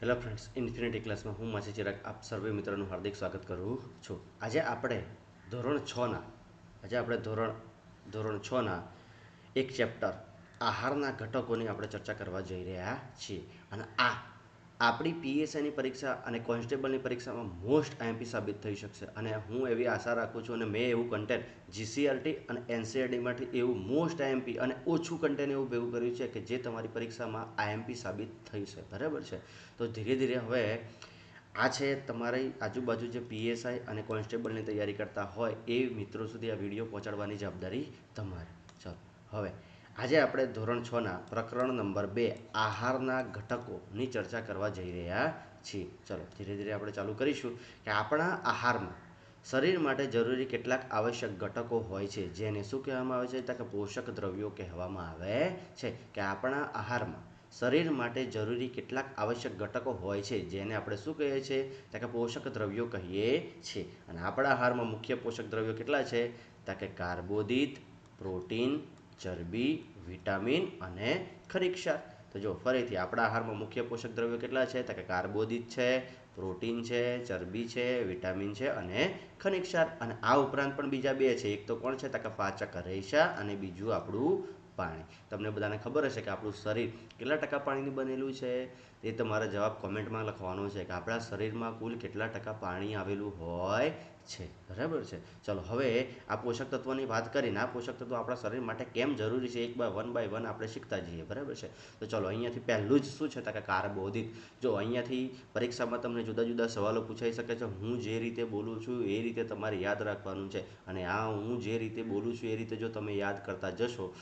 Hello friends, infinity ક્લાસમાં હું માસી ચિરાગ આપ સર્વે મિત્રોનું હાર્દિક સ્વાગત કરું છું. આજે આપણે ધોરણ 6ના એક ચેપ્ટર આહારના ઘટકોની આપણે ચર્ચા કરવા જઈ રહ્યા છીએ. અને આ આપણી પીએસઆઈની પરીક્ષા અને કોન્સ્ટેબલની પરીક્ષામાં મોસ્ટ આઈએમપી સાબિત થઈ શકશે. અને હું એવી આશા રાખું છું અને મેં એવું કન્ટેન્ટ જીસીઆરટી અને એનસીઆરટીમાંથી એવું મોસ્ટ આઈએમપી અને ઓછું કન્ટેન્ટ એવું ભેગું કર્યું છે કે જે તમારી પરીક્ષામાં આઈએમપી સાબિત થઈ છે. બરાબર છે. તો ધીરે ધીરે હવે આ છે તમારી આજુબાજુ જે પીએસઆઈ અને કોન્સ્ટેબલની તૈયારી કરતા હોય એ મિત્રો સુધી આ વિડીયો પહોંચાડવાની જવાબદારી તમારી. ચાલો હવે આજે આપણે ધોરણ 6ના પ્રકરણ નંબર 2 આહારના ઘટકોની ચર્ચા કરવા જઈ રહ્યા છીએ. ચલો ધીરે ધીરે આપણે ચાલુ કરીશું કે આપણા આહારમાં શરીર માટે જરૂરી કેટલાક આવશ્યક ઘટકો હોય છે જેને શું કહેવામાં આવે છે તો કે પોષક દ્રવ્યો કહેવામાં આવે છે. કે આપણા આહારમાં શરીર માટે જરૂરી કેટલાક આવશ્યક ઘટકો હોય છે જેને આપણે શું કહીએ છીએ તો કે પોષક દ્રવ્યો કહીએ છીએ. અને આપણા આહારમાં મુખ્ય પોષક દ્રવ્યો કેટલા છે તો કે કાર્બોદિત, પ્રોટીન, ચરબી, વિટામિન અને ખનિજ ક્ષાર. તો જો ફરીથી આપણા આહારમાં મુખ્ય પોષક દ્રવ્યો કેટલા છે તો કે કાર્બોદિત છે, પ્રોટીન છે, ચરબી છે, વિટામિન છે અને ખનિજ ક્ષાર. અને આ ઉપરાંત પણ બીજા બે છે. એક તો કોણ છે તો કે પાચક રેશા અને બીજું આપણું પાણી. તમને બધાને ખબર હશે કે આપણું શરીર કેટલા ટકા પાણીનું બનેલું છે. એ તમારે જવાબ કોમેન્ટમાં લખવાનો છે કે આપણા શરીરમાં કુલ કેટલા ટકા પાણી આવેલું હોય છે. બરાબર છે. ચલો હવે આ પોષક તત્વોની વાત કરીને આ પોષક તત્વો આપણા શરીર માટે કેમ જરૂરી છે એક બાય વન આપણે શીખતા જઈએ. બરાબર છે. તો ચલો અહીંયાથી પહેલું જ શું છે તો કે કાર્બોદિત. જો અહીંયાથી પરીક્ષામાં તમને જુદા જુદા સવાલો પૂછાઈ શકે છે. હું જે રીતે બોલું છું એ રીતે તમારે યાદ રાખવાનું છે. અને આ હું જે રીતે બોલું છું એ રીતે જો તમે યાદ કરતા જશો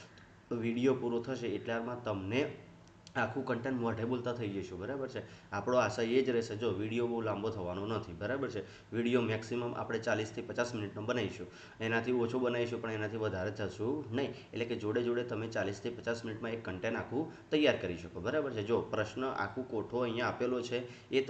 તો વિડીયો પૂરો થશે એટલામાં તમને આખું કન્ટેન્ટ મોઢે બોલતા થઈ જશું. બરાબર છે. આપણો આશય એ જ રહેશે. જો વિડીયો બહુ લાંબો થવાનો નથી. બરાબર છે. વિડીયો મેક્સિમમ આપણે 40થી 50 મિનિટનો બનાવીશું. એનાથી ઓછો બનાવીશું પણ એનાથી વધારે થશું નહીં. એટલે કે જોડે જોડે તમે 40થી 50 મિનિટમાં એક કન્ટેન્ટ આખું તૈયાર કરી શકો. બરાબર છે. જો પ્રશ્ન આખું કોઠો અહીંયા આપેલો છે એ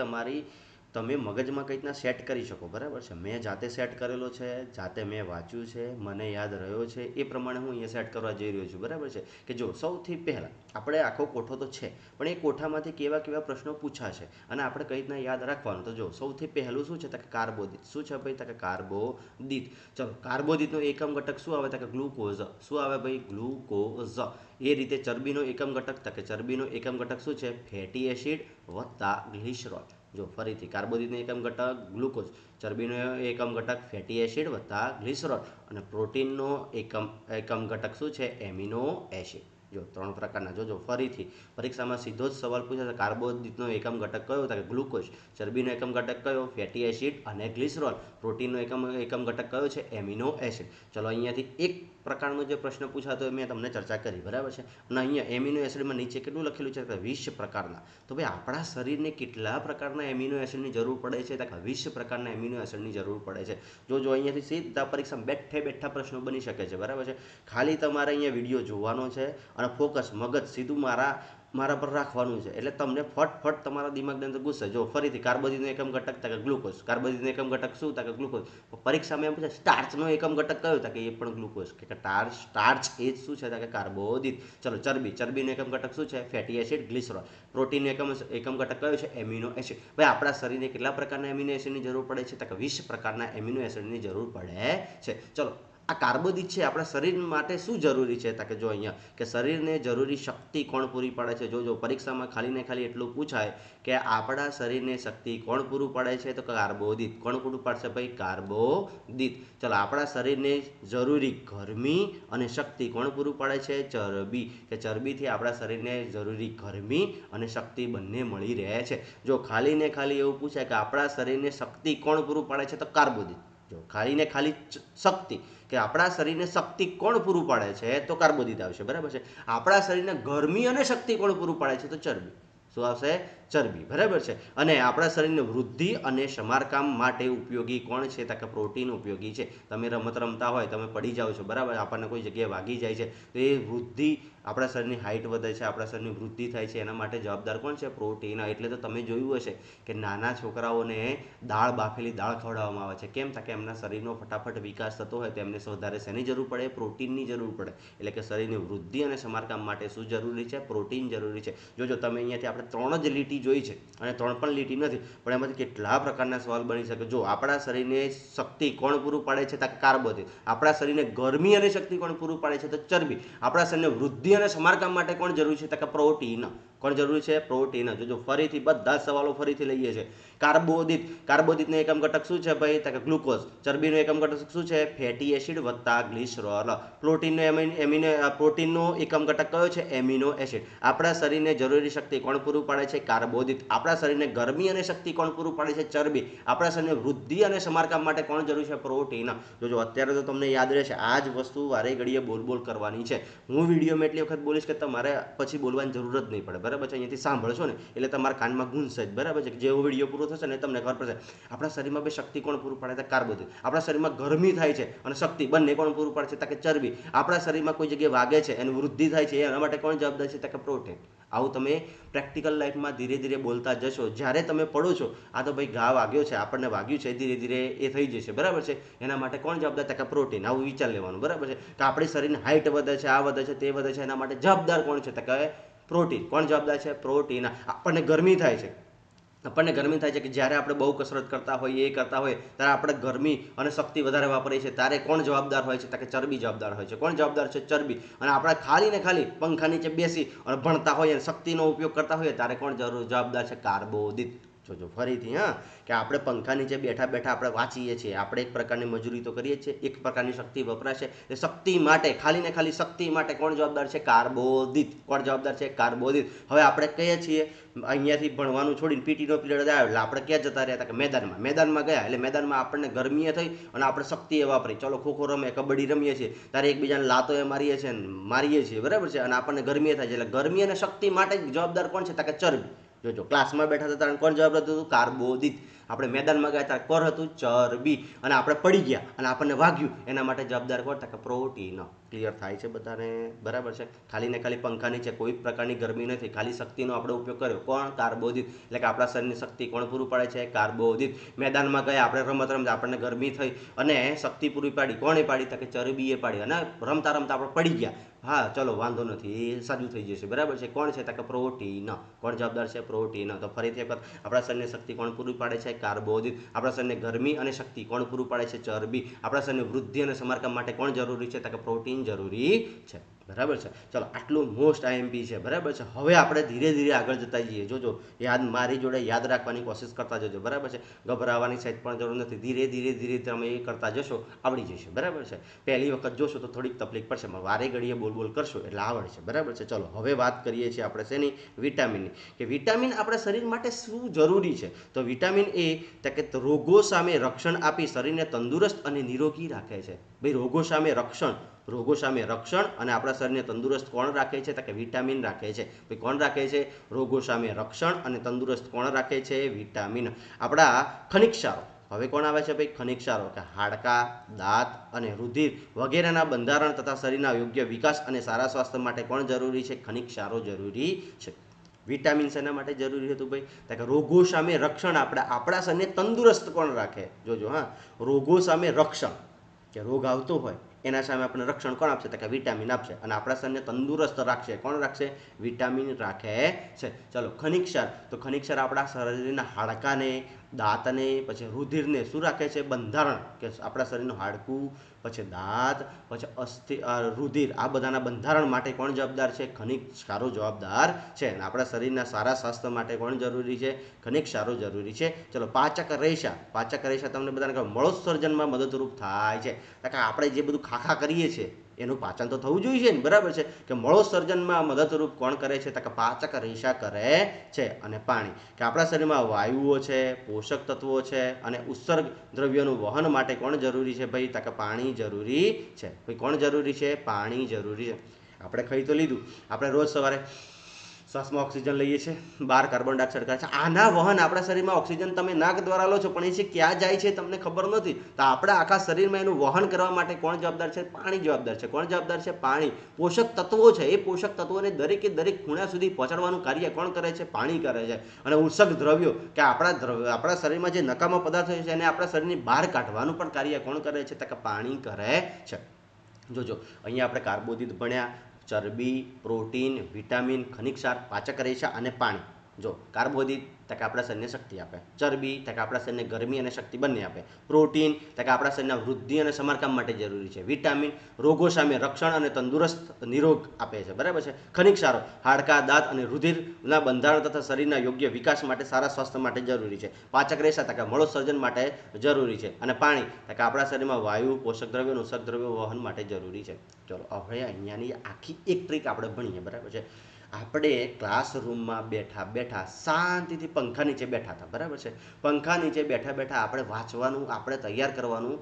તમે મગજમાં કઈ રીતના સેટ કરી શકો. બરાબર છે. મેં જાતે સેટ કરેલો છે, જાતે મેં વાંચ્યું છે, મને યાદ રહ્યો છે એ પ્રમાણે હું અહીંયા સેટ કરવા જઈ રહ્યો છું. બરાબર છે. કે જો સૌથી પહેલાં આપણે આખો કોઠો તો છે પણ એ કોઠામાંથી કેવા કેવા પ્રશ્નો પૂછાશે અને આપણે કઈ રીતના યાદ રાખવાનું. તો જો સૌથી પહેલું શું છે તો કે કાર્બોદિત. શું છે ભાઈ તો કે કાર્બોદિત. ચલો કાર્બોદિતનો એકમ ઘટક શું આવે તો કે ગ્લુકોઝ. શું આવે ભાઈ ગ્લુકોઝ. એ રીતે ચરબીનો એકમ ઘટક તો કે ચરબીનો એકમ ઘટક શું છે ફેટી એસિડ વત્તા ગ્લિસરોલ. જો ફરીથી કાર્બોદિતનો એકમ ઘટક ગ્લુકોઝ, ચરબીનો એકમ ઘટક ફેટી એસિડ વત્તા ગ્લિસરોલ અને પ્રોટીનનો એકમ ઘટક શું છે એમિનો એસિડ. જો 3 પ્રકારના. જોજો ફરીથી પરીક્ષામાં સીધો જ સવાલ પૂછાશે કાર્બોદિતનો એકમ ઘટક કયો તો કે ગ્લુકોઝ, ચરબીનો એકમ ઘટક કયો ફેટી એસિડ અને ગ્લિસરોલ, પ્રોટીનનો એકમ ઘટક કયો છે એમિનો એસિડ. ચલો અહીંયાથી એક પ્રકારનો જે પ્રશ્ન પૂછાતો એ મેં તમને ચર્ચા કરી. બરાબર છે. અને અહીંયા એમિનો એસિડમાં નીચે કેટલું લખેલું છે કે 20 પ્રકારના. તો ભાઈ આપણા શરીરને કેટલા પ્રકારના એમિનો એસિડની જરૂર પડે છે તો કે 20 પ્રકારના એમિનો એસિડની જરૂર પડે છે. જો અહીંયાથી સીધા પરીક્ષામાં બેઠા પ્રશ્નો બની શકે છે. બરાબર છે. ખાલી તમારે અહીંયા વિડીયો જોવાનો છે અને ફોકસ મગજ સીધું મારા પર રાખવાનું છે. એટલે તમને ફટફટ તમારા દિમાગની અંદર ઘૂસશે. જો ફરીથી કાર્બોદિતનો એકમ ઘટક તો કે ગ્લુકોઝ. કાર્બોદિતનો એકમ ઘટક શું તો કે ગ્લુકોઝ. પરીક્ષામાં એમ પૂછે સ્ટાર્ચનો એકમ ઘટક કયો તો કે એ પણ ગ્લુકોઝ. કે સ્ટાર્ચ એ જ શું છે તો કે કાર્બોદિત. ચલો ચરબીનો એકમ ઘટક શું છે ફેટી એસિડ ગ્લિસરોલ. પ્રોટીનનો એકમ ઘટક કયો છે એમિનો એસિડ. ભાઈ આપણા શરીરને કેટલા પ્રકારના એમિનો એસિડની જરૂર પડે છે તો કે 20 પ્રકારના એમિનો એસિડની જરૂર પડે છે. ચલો આ કાર્બોદિત છે આપણા શરીર માટે શું જરૂરી છે તો કે જો અહીંયા કે શરીરને જરૂરી શક્તિ કોણ પૂરી પાડે છે. જો પરીક્ષામાં ખાલી ને ખાલી એટલું પૂછાય કે આપણા શરીરને શક્તિ કોણ પૂરું પાડે છે તો કાર્બોદિત. કોણ પૂરું પાડશે ભાઈ કાર્બોદિત. ચલો આપણા શરીરને જરૂરી ગરમી અને શક્તિ કોણ પૂરું પાડે છે ચરબી. કે ચરબીથી આપણા શરીરને જરૂરી ગરમી અને શક્તિ બંને મળી રહે છે. જો ખાલી ને ખાલી એવું પૂછાય કે આપણા શરીરને શક્તિ કોણ પૂરું પાડે છે તો કાર્બોદિત. જો ખાલી ને ખાલી શક્તિ કે આપણા શરીરને શક્તિ કોણ પૂરું પાડે છે તો કાર્બોદિત આવશે. બરાબર છે. આપણા શરીરને ગરમી અને શક્તિ કોણ પૂરું પાડે છે તો ચરબી. શું આવશે ચરબી. બરાબર છે. અને આપણા શરીરની વૃદ્ધિ અને સમારકામ માટે ઉપયોગી કોણ છે તો કે પ્રોટીન ઉપયોગી છે. તમે રમત રમતા હોય તમે પડી જાઓ છો. બરાબર. આપણને કોઈ જગ્યાએ વાગી જાય છે તો એ વૃદ્ધિ આપણા શરીરની હાઇટ વધે છે, આપણા શરીરની વૃદ્ધિ થાય છે એના માટે જવાબદાર કોણ છે પ્રોટીન. એટલે તો તમે જોયું હશે કે નાના છોકરાઓને બાફેલી દાળ ખવડાવવામાં આવે છે. કેમ કે એમના શરીરનો ફટાફટ વિકાસ થતો હોય તો એમને વધારે શેની જરૂર પડે પ્રોટીનની જરૂર પડે. એટલે કે શરીરની વૃદ્ધિ અને સમારકામ માટે શું જરૂરી છે પ્રોટીન જરૂરી છે. જોજો તમે અહીંયાથી આપણે 3 જ લીટી લીટી જોઈ છે અને 3 પણ લીટી નથી, પણ એમાંથી કેટલા પ્રકારના સવાલ બની શકે. જો આપણા શરીરને શક્તિ કોણ પૂરું પાડે છે? તો કાર્બોદિત. આપણા શરીરને ગરમી અને શક્તિ કોણ પૂરું પાડે છે? તો ચરબી. આપણા શરીરને વૃદ્ધિ અને સમારકામ માટે કોણ જરૂરી છે? તો પ્રોટીન. કોણ જરૂરી છે? પ્રોટીન. જોજો ફરીથી બધા જ સવાલો ફરીથી લઈએ છે. કાર્બોદિત. કાર્બોદિતનો એકમ ઘટક શું છે ભાઈ? તો ગ્લુકોઝ. ચરબીનો એકમ ઘટક શું છે? ફેટી એસિડ વત્તા ગ્લિસરોલ. પ્રોટીનનો એકમ ઘટક કયો છે? Amino acid. આપણા શરીરને જરૂરી શક્તિ કોણ પૂરું પાડે છે? કાર્બોદિત. આપણા શરીરને ગરમી અને શક્તિ કોણ પૂરું પાડે છે? ચરબી. આપણા શરીરને વૃદ્ધિ અને સમારકામ માટે કોણ જરૂરી છે? પ્રોટીન. જોજો અત્યારે તો તમને યાદ રહેશે, આ જ વસ્તુ વારે ઘડીએ બોલ કરવાની છે. હું વિડીયોમાં એટલી વખત બોલીશ કે તમારે પછી બોલવાની જરૂર જ નહીં પડે, બરાબર છે? અહીંયાથી સાંભળશો ને એટલે તમારા કાનમાં ગુંજશે જ, બરાબર છે? જેવો વિડીયો પૂરો થશે ને તમને ખબર પડશે. આપણા શરીરમાં બે શક્તિ કોણ પૂરું પાડે છે? કાર્બોદિત. આપણા શરીરમાં ગરમી થાય છે અને શક્તિ બંને કોણ પૂરું પાડે છે? તો કે ચરબી. આપણા શરીરમાં કોઈ જગ્યાએ વાગે છે એની વૃદ્ધિ થાય છે, એના માટે કોણ જવાબદાર છે? તો કે પ્રોટીન. આવું તમે પ્રેક્ટિકલ લાઈફમાં ધીરે ધીરે બોલતા જશો. જ્યારે તમે પડો છો, આ તો ભાઈ ઘા વાગ્યો છે, આપણને વાગ્યું છે, ધીરે ધીરે એ થઈ જશે, બરાબર છે? એના માટે કોણ જવાબદાર? તો કે પ્રોટીન. આવું વિચાર લેવાનું, બરાબર છે? કે આપણી શરીરની હાઇટ વધે છે, આ વધે છે, તે વધે છે, એના માટે જવાબદાર કોણ છે? તો કે પ્રોટીન. કોણ જવાબદાર છે? પ્રોટીન. આપણને ગરમી થાય છે, કે જ્યારે આપણે બહુ કસરત કરતા હોઈએ, એ કરતા હોઈએ, ત્યારે આપણે ગરમી અને શક્તિ વધારે વાપરીએ છીએ, ત્યારે કોણ જવાબદાર હોય છે? તો કે ચરબી જવાબદાર હોય છે. કોણ જવાબદાર છે? ચરબી. અને આપણે ખાલી ને ખાલી પંખા નીચે બેસી અને ભણતા હોઈએ અને શક્તિનો ઉપયોગ કરતા હોઈએ, ત્યારે કોણ જવાબદાર છે? કાર્બોદિત. જોજો ફરીથી, હા, કે આપણે પંખા નીચે બેઠા બેઠા આપણે વાંચીએ છીએ, આપણે એક પ્રકારની મજૂરી તો કરીએ છીએ, એક પ્રકારની શક્તિ વપરાશે. એ શક્તિ માટે, ખાલી ને ખાલી શક્તિ માટે કોણ જવાબદાર છે? કાર્બોદિત. કોણ જવાબદાર છે? કાર્બોદિત. હવે આપણે કહીએ છીએ અહીંયાથી ભણવાનું છોડીને પીટીનો પીરિયડ આવ્યો એટલે આપણે ક્યાં જતા રહ્યા? કે મેદાનમાં ગયા એટલે મેદાનમાં આપણને ગરમીએ થઈ અને આપણે શક્તિએ વાપરી. ચલો ખોખો રમે, કબડ્ડી રમીએ છીએ, ત્યારે એકબીજાને લાતો એ મારીએ છીએ, બરાબર છે? અને આપણને ગરમીએ થાય છે, એટલે ગરમી અને શક્તિ માટે જવાબદાર કોણ છે? તો કે ચરબી. જોજો ક્લાસમાં બેઠા હતા ત્યારે કોણ જવાબદાર હતું? કાર્બોદિત. આપણે મેદાનમાં ગયા ત્યારે કોણ હતું? ચરબી. અને આપણે પડી ગયા અને આપણને વાગ્યું, એના માટે જવાબદાર કોણ? કે પ્રોટીન. ક્લિયર થાય છે બધાને? બરાબર છે? ખાલી ને ખાલી પંખા નીચે કોઈ પ્રકારની ગરમી નથી, ખાલી શક્તિનો આપણે ઉપયોગ કર્યો. કોણ? કાર્બોદિત. એટલે કે આપણા શરીરની શક્તિ કોણ પૂરું પાડે છે? કાર્બોદિત. મેદાનમાં ગયા, આપણે રમત રમતા, આપણને ગરમી થઈ અને શક્તિ પૂરી પાડી. કોણે પાડી? તો કે ચરબીએ પાડી. અને રમતા રમતા આપણે પડી ગયા. હા, ચલો વાંધો નથી, એ સાજું થઈ જશે, બરાબર છે? કોણ છે? તો કે પ્રોટીન. કોણ જવાબદાર છે? પ્રોટીન. તો ફરીથી એક વખત, આપણા શરીરની શક્તિ કોણ પૂરી પાડે છે? કાર્બોદિત. આપણા શરીરને ગરમી અને શક્તિ કોણ પૂરું પાડે છે? ચરબી. આપણા શરીરની વૃદ્ધિ અને સમારકામ માટે કોણ જરૂરી છે? તો કે પ્રોટીન જરૂરી છે, બરાબર છે? ચલો આટલું મોસ્ટ આઈએમપી છે, બરાબર છે? હવે આપણે ધીરે ધીરે આગળ જતા જઈએ. જોજો, મારી જોડે યાદ રાખવાની કોશિશ કરતા જજો, બરાબર છે? ગભરાવાની સહેજ પણ જરૂર નથી. ધીરે ધીરે તમે એ કરતા જશો, આવડી જશે, બરાબર છે? પહેલી વખત જોશો તો થોડીક તકલીફ પડશે, વારે ઘડીએ બોલ કરશો એટલે આવડશે, બરાબર છે? ચલો હવે વાત કરીએ છીએ આપણે શેની? વિટામિનની. કે વિટામિન આપણા શરીર માટે શું જરૂરી છે? તો વિટામિન એ કે રોગો સામે રક્ષણ આપી શરીરને તંદુરસ્ત અને નિરોગી રાખે છે. ભાઈ રોગો સામે રક્ષણ અને આપણા શરીરને તંદુરસ્ત કોણ રાખે છે? તો કે વિટામિન રાખે છે. ભાઈ કોણ રાખે છે? રોગો સામે રક્ષણ અને તંદુરસ્ત કોણ રાખે છે? વિટામિન. આપણા ખનિજ ક્ષારો. હવે કોણ આવે છે ભાઈ? ખનિજ ક્ષારો. કે હાડકાં, દાંત અને રુધિર વગેરેના બંધારણ તથા શરીરના યોગ્ય વિકાસ અને સારા સ્વાસ્થ્ય માટે કોણ જરૂરી છે? ખનિજ ક્ષારો જરૂરી છે. વિટામિન શેના માટે જરૂરી હતું ભાઈ? તો કે રોગો સામે રક્ષણ. આપણા શરીરને તંદુરસ્ત કોણ રાખે? જોજો, હા, રોગો સામે રક્ષણ, કે રોગ આવતો હોય એના સામે આપણે રક્ષણ કોણ આપશે? તો કે વિટામિન આપશે. અને આપણા શરીરને તંદુરસ્ત રાખશે. કોણ રાખશે? વિટામિન રાખે છે. ચલો ખનિજ ક્ષાર. તો ખનિજ ક્ષાર આપણા શરીરના હાડકાને, દાંતને, પછી રુધિરને શું રાખે છે? બંધારણ. કે આપણા શરીરનું હાડકું, પછી દાંત, પછી રુધિર, આ બધાના બંધારણ માટે કોણ જવાબદાર છે? ખનિજ ક્ષારો જવાબદાર છે. અને આપણા શરીરના સારા સ્વાસ્થ્ય માટે કોણ જરૂરી છે? ખનિજ ક્ષારો જરૂરી છે. ચલો પાચક રેશા તમને બધાને ખબર, મળોત્સર્જનમાં મદદરૂપ થાય છે. કે આપણે જે બધું ખાખા કરીએ છીએ એનું પાચન તો થવું જોઈએ ને, બરાબર છે? કે મળોત્સર્જનમાં મદદરૂપ કોણ કરે છે? તો કે પાચક રેશા કરે છે. અને પાણી. કે આપણા શરીરમાં વાયુઓ છે, પોષક તત્વો છે અને ઉત્સર્ગ દ્રવ્યોનું વહન માટે કોણ જરૂરી છે ભાઈ? તો કે પાણી જરૂરી છે. ભાઈ કોણ જરૂરી છે? પાણી જરૂરી છે. આપણે ખાઈ તો લીધું, આપણે રોજ સવારે શ્વાસમાં ઓક્સિજન લઈએ છીએ, બહાર કાર્બન ડાયોક્સાઇડ કરે છે. આના વહન આપણા શરીરમાં ઓક્સિજન તમે નાક દ્વારા લો છો, પણ એ છે ક્યાં જાય છે તમને ખબર નથી. તો આપણા આખા શરીરમાં એનું વહન કરવા માટે કોણ જવાબદાર છે? પાણી જવાબદાર છે. કોણ જવાબદાર છે? પાણી. પોષક તત્વો છે, એ પોષક તત્વોને દરેકે દરેક ખૂણા સુધી પહોંચાડવાનું કાર્ય કોણ કરે છે? પાણી કરે છે. અને ઉત્સર્ગ દ્રવ્યો, કે આપણા શરીરમાં જે નકામા પદાર્થો છે એને આપણા શરીરની બહાર કાઢવાનું પણ કાર્ય કોણ કરે છે? તો કે પાણી કરે છે. જોજો, અહીંયા આપણે કાર્બોદિત ભણ્યા, ચરબી, પ્રોટીન, વિટામિન, ખનિજ ક્ષાર, પાચક રેશા અને પાણી. જો કાર્બોદિત કે આપણા શરીરને શક્તિ આપે, ચરબી કે આપણા શરીરને ગરમી અને શક્તિ બંને આપે, પ્રોટીન કે આપણા શરીરના વૃદ્ધિ અને સમારકામ માટે જરૂરી છે, વિટામિન રોગો સામે રક્ષણ અને તંદુરસ્ત નિરોગ આપે છે, બરાબર છે, ખનિજ ક્ષારો હાડકા દાંત અને રુધિરના બંધારણ તથા શરીરના યોગ્ય વિકાસ માટે સારા સ્વાસ્થ્ય માટે જરૂરી છે, પાચક રેસા કે મળોસર્જન માટે જરૂરી છે, અને પાણી કે આપણા શરીરમાં વાયુ પોષક દ્રવ્યો અને ઉત્સર્ગ દ્રવ્યો વહન માટે જરૂરી છે. ચલો હવે અહીંયાની આખી એક ટ્રીક આપણે ભણીએ, બરાબર છે. આપણે ક્લાસરૂમમાં બેઠા બેઠા શાંતિથી પંખા નીચે બેઠા હતા, બરાબર છે. પંખા નીચે બેઠા બેઠા આપણે વાંચવાનું, આપણે તૈયાર કરવાનું,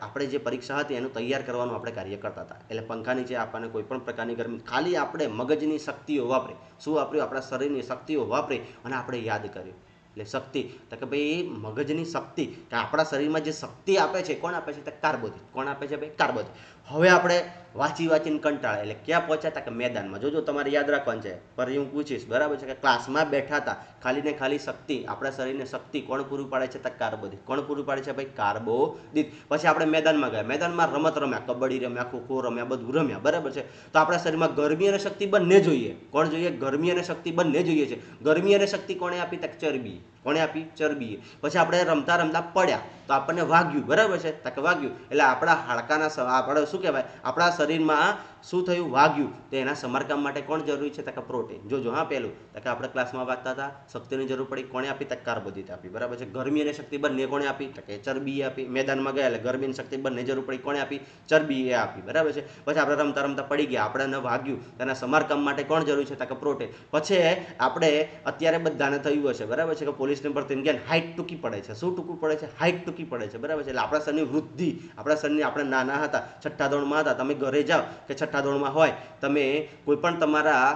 આપણે જે પરીક્ષા હતી એનું તૈયાર કરવાનું આપણે કાર્ય કરતા હતા. એટલે પંખા નીચે આપણને કોઈ પણ પ્રકારની ગરમી, ખાલી આપણે મગજની શક્તિઓ વાપરી, શું વાપર્યું, આપણા શરીરની શક્તિઓ વાપરી અને આપણે યાદ કર્યું. એટલે શક્તિ તો કે ભાઈ મગજની શક્તિ કે આપણા શરીરમાં જે શક્તિ આપે છે, કોણ આપે છે, કાર્બોદિત. કોણ આપે છે ભાઈ, કાર્બોદિત. હવે આપણે વાંચીને કંટાળે એટલે ક્યાં પહોંચ્યા કે મેદાનમાં. જોજો તમારે યાદ રાખવાનું છે, પર હું પૂછીશ, બરાબર છે, કે ક્લાસમાં બેઠા હતા, ખાલી ને ખાલી શક્તિ, આપણા શરીરને શક્તિ કોણ પૂરું પાડે છે, કાર્બોદિત. કોણ પૂરું પાડે છે ભાઈ, કાર્બોદિત. પછી આપણે મેદાનમાં ગયા, મેદાનમાં રમત રમ્યા, કબડ્ડી રમ્યા, ખોખો રમ્યા, બધું રમ્યા, બરાબર છે. તો આપણા શરીરમાં ગરમી અને શક્તિ બંને જોઈએ. કોણ જોઈએ, ગરમી અને શક્તિ બંને જોઈએ છે. ગરમી અને શક્તિ કોણે આપી, ચરબી. કોણે આપી, ચરબીએ. પછી આપણે રમતા રમતા પડ્યા તો આપણને વાગ્યું, બરાબર છે, કે વાગ્યું એટલે આપણા હાડકાના, આપણે શું કહેવાય, આપણા શરીરમાં શું થયું, વાગ્યું, તો એના સમારકામ માટે કોણ જરૂરી છે, કે પ્રોટીન. જોજો હા, પહેલું કે આપણે ક્લાસમાં વાંચતા હતા, શક્તિની જરૂર પડી, કોણે આપી, કાર્બોદિત આપી, બરાબર છે. ગરમી અને શક્તિ બંને કોણે આપી, કે ચરબીએ આપી. મેદાનમાં ગયા એટલે ગરમી અને શક્તિ બંને જરૂર પડી, કોણે આપી, ચરબીએ આપી, બરાબર છે. પછી આપણે રમતા રમતા પડી ગયા, આપણને વાગ્યું, તેના સમારકામ માટે કોણ જરૂરી છે, કે પ્રોટીન. પછી આપણે અત્યારે બધાને થયું હશે, બરાબર છે, કે પોલીસની ભરતી ગયા, હાઈટ ટૂંકી પડે છે. શું ટૂંકું પડે છે, હાઈટ ટૂંકી પડે છે, બરાબર છે. એટલે આપણા શરીરની વૃદ્ધિ, આપણા શરીરની, આપણે નાના હતા, છઠ્ઠા ધોરણમાં હતા, તમે ઘરે જાઓ કે છઠ્ઠા ધોરણમાં હોય, તમે કોઈ પણ તમારા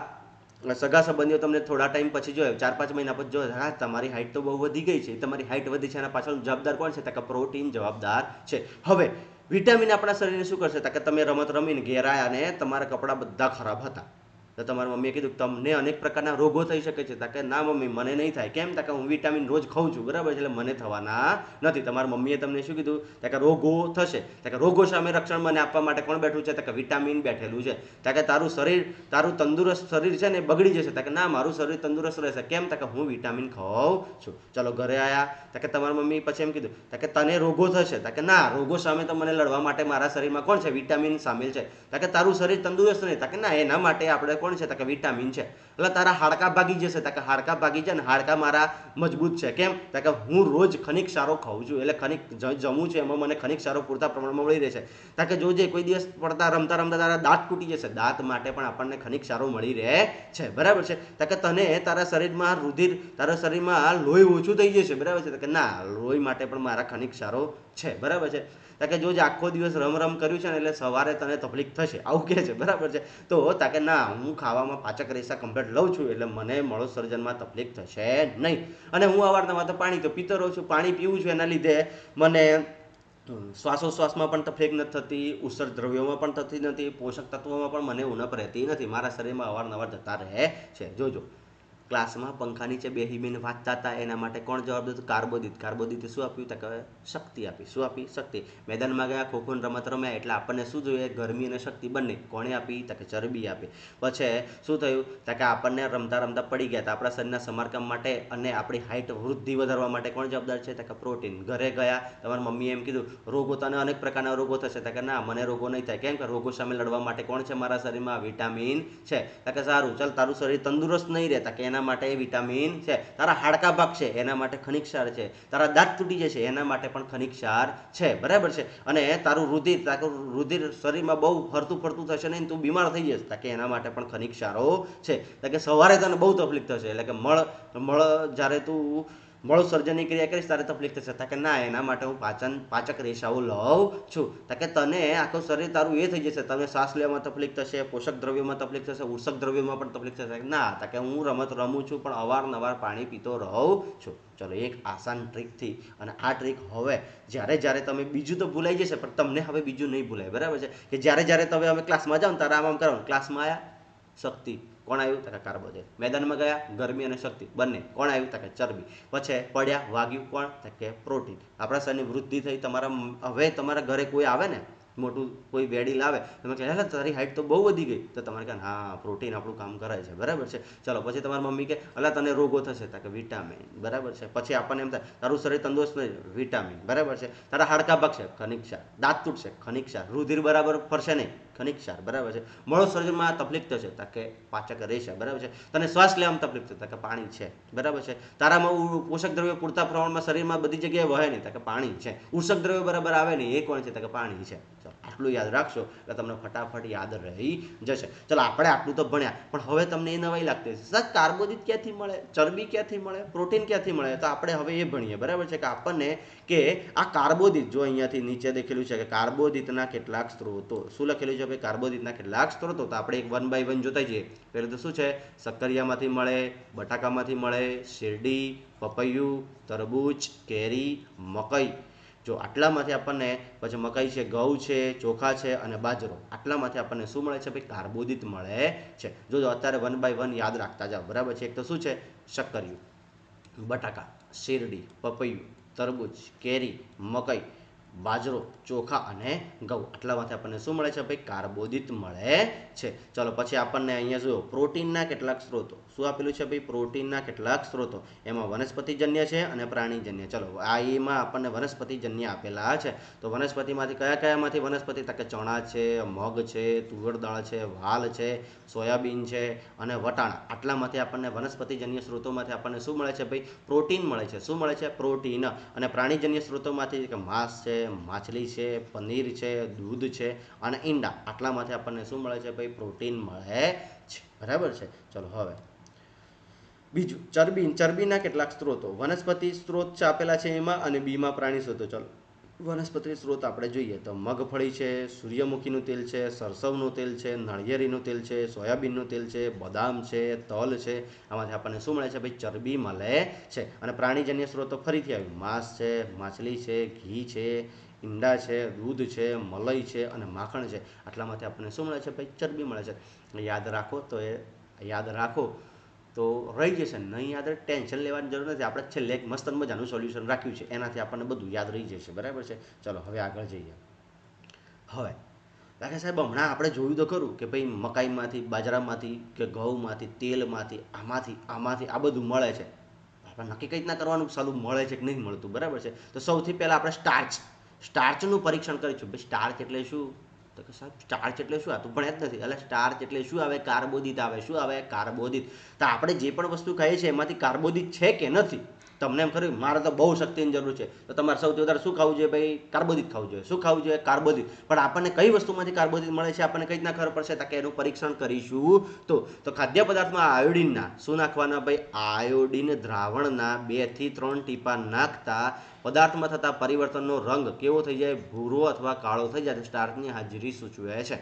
સગા સંબંધીઓ તમને થોડા ટાઈમ પછી જોયો, 4-5 મહિના પછી જોયો, હા તમારી હાઈટ તો બહુ વધી ગઈ છે. તમારી હાઈટ વધી છે, એના પાછળ જવાબદાર કોણ છે, કે પ્રોટીન જવાબદાર છે. હવે વિટામિન આપણા શરીરને શું કરશે, કે તમે રમત રમીને ઘેર આવ્યા અને તમારા કપડાં બધા ખરાબ હતા, તો તમારી મમ્મીએ કીધું તમને અનેક પ્રકારના રોગો થઈ શકે છે. કે ના મમ્મી, મને નહીં થાય. કેમ, કે હું વિટામિન રોજ ખાઉં છું, બરાબર છે, એટલે મને થવાના નથી. તમારી મમ્મીએ તમને શું કીધું, કે રોગો થશે. કે રોગો સામે રક્ષણ મને આપવા માટે કોણ બેઠું છે, કે વિટામિન બેઠેલું છે. કે તારું શરીર, તારું તંદુરસ્ત શરીર છે ને બગડી જશે. કે ના, મારું શરીર તંદુરસ્ત રહેશે. કેમ, કે હું વિટામિન ખાઉં છું. ચલો ઘરે આવ્યા, કે તમારી મમ્મી પછી એમ કીધું, કે તને રોગો થશે. કે ના, રોગો સામે તો મને લડવા માટે મારા શરીરમાં કોણ છે, વિટામિન સામેલ છે. કે તારું શરીર તંદુરસ્ત નહીં. કે ના, એના માટે આપણે કોણ છે, કે વિટામિન છે. એટલે તારા હાડકા ભાગી જશે. કે હાડકા ભાગી જાય ને, હાડકા મારા મજબૂત છે. કેમ, કે હું રોજ ખનિજ ક્ષારો ખાઉં છું, એટલે ખનિજ જમું છું, એમાં મને ખનિજ ક્ષારો પૂરતા પ્રમાણમાં મળી રહેશે. કે જોજે કોઈ દિવસ પડતા રમતા રમતા તારા દાંત તૂટી જશે, દાંત માટે પણ આપણને ખનિજ ક્ષારો મળી રહે છે, બરાબર છે. કે તને તારા શરીરમાં રુધિર, તારા શરીરમાં લોહી ઓછું થઈ જશે, બરાબર છે. કે ના, લોહી માટે પણ મારા ખનિજ ક્ષારો છે, બરાબર છે. કે જોજે આખો દિવસ રમ કર્યું છે ને, એટલે સવારે તને તકલીફ થશે, આવું કહે છે, બરાબર છે. તો કે ના, હું ખાવામાં પાચક રેસા કમ્પ્લીટ લઉં છું, એટલે મને મળોસર્જનમાં તકલીફ થશે નહીં. અને હું અવારનવાર તો પાણી તો પીતો રહું છું, પાણી પીવું છું, એના લીધે મને શ્વાસોશ્વાસમાં પણ તકલીફ નથી થતી, ઉત્સર્ગ દ્રવ્યોમાં પણ થતી નથી, પોષક તત્વોમાં પણ મને ઉણપ રહેતી નથી, મારા શરીરમાં અવારનવાર જતા રહે છે. જોજો ક્લાસમાં પંખા નીચે બેહીને વાંચતા હતા, એના માટે કોણ જવાબદાર હતું, કાર્બોદિત. કાર્બોદિતે શું આપ્યું, કે શક્તિ આપી. શું આપી, શક્તિ. મેદાનમાં ગયા, ખોખોની રમત રમ્યા, એટલે આપણને શું જોઈએ, ગરમી અને શક્તિ બંને. કોણે આપી, કે ચરબી આપી. પછી શું થયું, કે આપણને રમતા રમતા પડી ગયા, તો આપણા શરીરના સમારકામ માટે અને આપણી હાઈટ વૃદ્ધિ વધારવા માટે કોણ જવાબદાર છે, કે પ્રોટીન. ઘરે ગયા, તમારી મમ્મીએ એમ કીધું રોગો, તને અનેક પ્રકારના રોગો થશે. કે ના, મને રોગો નહીં થાય. કેમ, કે રોગો સામે લડવા માટે કોણ છે મારા શરીરમાં, વિટામિન છે. કે સારું, ચાલ, તારું શરીર તંદુરસ્ત નહીં રહેતા, કે એના માટે વિટામિન છે. તારા હાડકા ભાગશે, એના માટે ખનિજ ક્ષાર છે. તારા દાંત તૂટી જશે, એના માટે પણ ખનિજ ક્ષાર છે, બરાબર છે. અને તારું રુધિર શરીરમાં બહુ ફરતું ફરતું થશે નહીં, તું બીમાર થઈ જશે. કે એના માટે પણ ખનિજ ક્ષારો છે. કે સવારે તને બહુ તકલીફ થશે, એટલે કે મળ જ્યારે તું મળોસર્જનની ક્રિયા કરીશ ત્યારે તકલીફ થશે. કે ના, એના માટે હું પાચક રેસાઓ લઉં છું. કે તને આખું શરીર તારું એ થઈ જશે, તને શ્વાસ લેવામાં તકલીફ થશે, પોષક દ્રવ્યોમાં તકલીફ થશે, ઉત્સર્ગ દ્રવ્યોમાં પણ તકલીફ થશે. ના, કે હું રમત રમું છું, પણ અવારનવાર પાણી પીતો રહું છું. ચલો, એક આસાન ટ્રીકથી, અને આ ટ્રીક હવે જ્યારે તમે, બીજું તો ભૂલાઈ જશે, પણ તમને હવે બીજું નહીં ભૂલાય, બરાબર છે. કે જ્યારે તમે અમે ક્લાસમાં જાઓ ને ત્યારે આમ કરો, ક્લાસમાં આવ્યા, શક્તિ. કોણ આવ્યું, કે કાર્બોદિત. મેદાનમાં ગયા, ગરમી અને શક્તિ બંને. કોણ આવ્યું, કે ચરબી. પછી પડ્યા, વાગ્યું, કોણ, કે પ્રોટીન. આપણા શરીરની વૃદ્ધિ થઈ. હવે તમારા ઘરે કોઈ આવે ને, મોટું કોઈ વેડી લાવે તમે કહે એટલે તારી હાઇટ તો બહુ વધી ગઈ, તો તમારે કહે હા પ્રોટીન આપણું કામ કરે છે, બરાબર છે. ચલો પછી તમારી મમ્મી કે અલા તને રોગો થશે, તા કે વિટામિન, બરાબર છે. પછી આપણને એમ થાય તારું શરીર તંદુરસ્ત નહીં, વિટામિન, બરાબર છે. તારા હાડકાં ભાગશે, ખનિજ ક્ષાર. દાંત તૂટશે, ખનિજ ક્ષાર. રુધિર બરાબર ફરશે નહીં, ખનિજ ક્ષાર, બરાબર છે. મળો શરીરમાં તકલીફ થશે, તા કે પાચક રહેશે, બરાબર છે. તને શ્વાસ લેવામાં તકલીફ થશે, તા કે પાણી છે, બરાબર છે. તારામાં પોષક દ્રવ્યો પૂરતા પ્રમાણમાં શરીરમાં બધી જગ્યાએ વહે નહીં, તા કે પાણી છે. ઉષક દ્રવ્યો બરાબર આવે નહીં, એ કોણ છે, તા કે પાણી છે. આટલું યાદ રાખશો એટલે તમને ફટાફટ યાદ રહી જશે. ચલો આપણે આટલું તો ભણ્યા, પણ હવે તમને એ નવાઈ લાગતી હશે સર કાર્બોદિત ક્યાંથી મળે, ચરબી ક્યાંથી મળે, પ્રોટીન ક્યાંથી મળે, તો આપણે હવે એ ભણીએ, બરાબર છે. કે આપણને કે આ કાર્બોદિત જો અહીંયાથી નીચે દેખેલું છે કે કાર્બોદિતના કેટલાક સ્ત્રોતો, શું લખેલું છે ભાઈ, કાર્બોદિતના કેટલાક સ્ત્રોતો. તો આપણે એક 1 by 1 જોતા જઈએ. પહેલું તો શું છે, શક્કરિયામાંથી મળે, બટાકામાંથી મળે, શેરડી, પપૈયું, તરબૂચ, કેરી, મકઈ. જો આટલામાંથી આપણને પછી મકાઈ છે, ઘઉં છે, ચોખા છે અને બાજરો, આટલામાંથી આપણને શું મળે છે ભાઈ, કાર્બોદિત મળે છે. જો અત્યારે 1 by 1 યાદ રાખતા જાઓ, બરાબર છે. એક તો શું છે, શક્કરિયું, બટાકા, શેરડી, પપૈયું, તરબૂચ, કેરી, મકાઈ, બાજરો, ચોખા અને ઘઉં, આટલામાંથી આપણને શું મળે છે ભાઈ, કાર્બોદિત મળે છે. ચલો પછી આપણને અહીંયા જો પ્રોટીનના કેટલાક સ્ત્રોતો, શું આપેલું છે ભાઈ, પ્રોટીનના કેટલાક સ્ત્રોતો. એમાં વનસ્પતિજન્ય છે અને પ્રાણીજન્ય. ચલો આ એમાં આપણને વનસ્પતિજન્ય આપેલા છે. તો વનસ્પતિમાંથી કયા કયામાંથી વનસ્પતિ, તો કે ચણા છે, મગ છે, તુવેર દાળ છે, વાલ છે, સોયાબીન છે અને વટાણા, આટલામાંથી આપણને વનસ્પતિજન્ય સ્ત્રોતોમાંથી આપણને શું મળે છે ભાઈ, પ્રોટીન મળે છે. શું મળે છે, પ્રોટીન. અને પ્રાણીજન્ય સ્ત્રોતોમાંથી કે માંસ છે, માછલી છે, પનીર છે, દૂધ છે અને ઈંડા, આટલામાંથી આપણને શું મળે છે ભાઈ, પ્રોટીન મળે છે, બરાબર છે. ચલો હવે બીજું ચરબીના કેટલાક સ્ત્રોતો, વનસ્પતિ સ્ત્રોત આપેલા છે એમાં અને બીમાં પ્રાણી સ્ત્રોતો. ચલો વનસ્પતિ સ્ત્રોત આપણે જોઈએ તો મગફળી છે, સૂર્યમુખીનું તેલ છે, સરસવનું તેલ છે, નાળિયેરીનું તેલ છે, સોયાબીનનું તેલ છે, બદામ છે, તલ છે, આમાંથી આપણને શું મળે છે ભાઈ, ચરબી મળે છે. અને પ્રાણીજન્ય સ્ત્રોતો ફરીથી આવ્યું, માંસ છે, માછલી છે, ઘી છે, ઈંડા છે, દૂધ છે, મલાઈ છે અને માખણ છે, આટલામાંથી આપણને શું મળે છે ભાઈ, ચરબી મળે છે. યાદ રાખો તો એ યાદ રાખો તો રહી જશે, નહીં યાદ ટેન્શન લેવાની જરૂર નથી. આપણે છેલ્લે એક મસ્ત મજાનું સોલ્યુશન રાખ્યું છે, એનાથી આપણને બધું યાદ રહી જશે, બરાબર છે. ચલો હવે આગળ જઈએ. હવે લાગે સાહેબ હમણાં આપણે જોયું તો ખરું કે ભાઈ મકાઈમાંથી, બાજરામાંથી કે ઘઉંમાંથી, તેલમાંથી, આમાંથી આ બધું મળે છે. આપણે નક્કી કઈ રીતના કરવાનું, સાલું મળે છે કે નહીં મળતું, બરાબર છે. તો સૌથી પહેલાં આપણે સ્ટાર્ચનું પરીક્ષણ કરીશું. ભાઈ સ્ટાર્ચ એટલે શું, તો કે સાહેબ સ્ટાર્ચ એટલે શું, આ તો ભણ્યા જ નથી. એટલે સ્ટાર્ચ એટલે શું આવે, કાર્બોદિત આવે. શું આવે, કાર્બોદિત. તો આપણે જે પણ વસ્તુ ખાઈએ છીએ એમાંથી કાર્બોદિત છે કે નથી. તમને એમ ખરું મારે તો બહુ શક્તિની જરૂર છે, તો તમારે સૌથી વધારે શું ખાવું જોઈએ ભાઈ, કાર્બોદિત ખાવું જોઈએ. શું ખાવું જોઈએ, કાર્બોદિત. પણ આપણને કઈ વસ્તુમાંથી કાર્બોદિત મળે છે આપણને કઈ રીતના ખબર પડશે, તો કે એનું પરીક્ષણ કરીશું. તો ખાદ્ય પદાર્થમાં આયોડિનના શું નાખવાના ભાઈ, આયોડિન દ્રાવણના 2 થી 3 ટીપા નાખતા પદાર્થમાં થતા પરિવર્તનનો રંગ કેવો થઈ જાય, ભૂરો અથવા કાળો થઈ જાય, સ્ટાર્ચની હાજરી સૂચવે છે.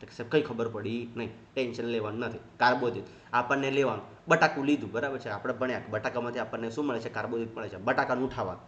કઈ ખબર પડી નહીં, ટેન્શન લેવાનું નથી. કાર્બોદિત આપણને લેવાનું, બટાકું લીધું, બરાબર છે. આપણે ભણ્યા બટાકામાંથી આપણને શું મળે છે, કાર્બોદિત મળે છે. બટાકાનું ઉઠાવવાનું,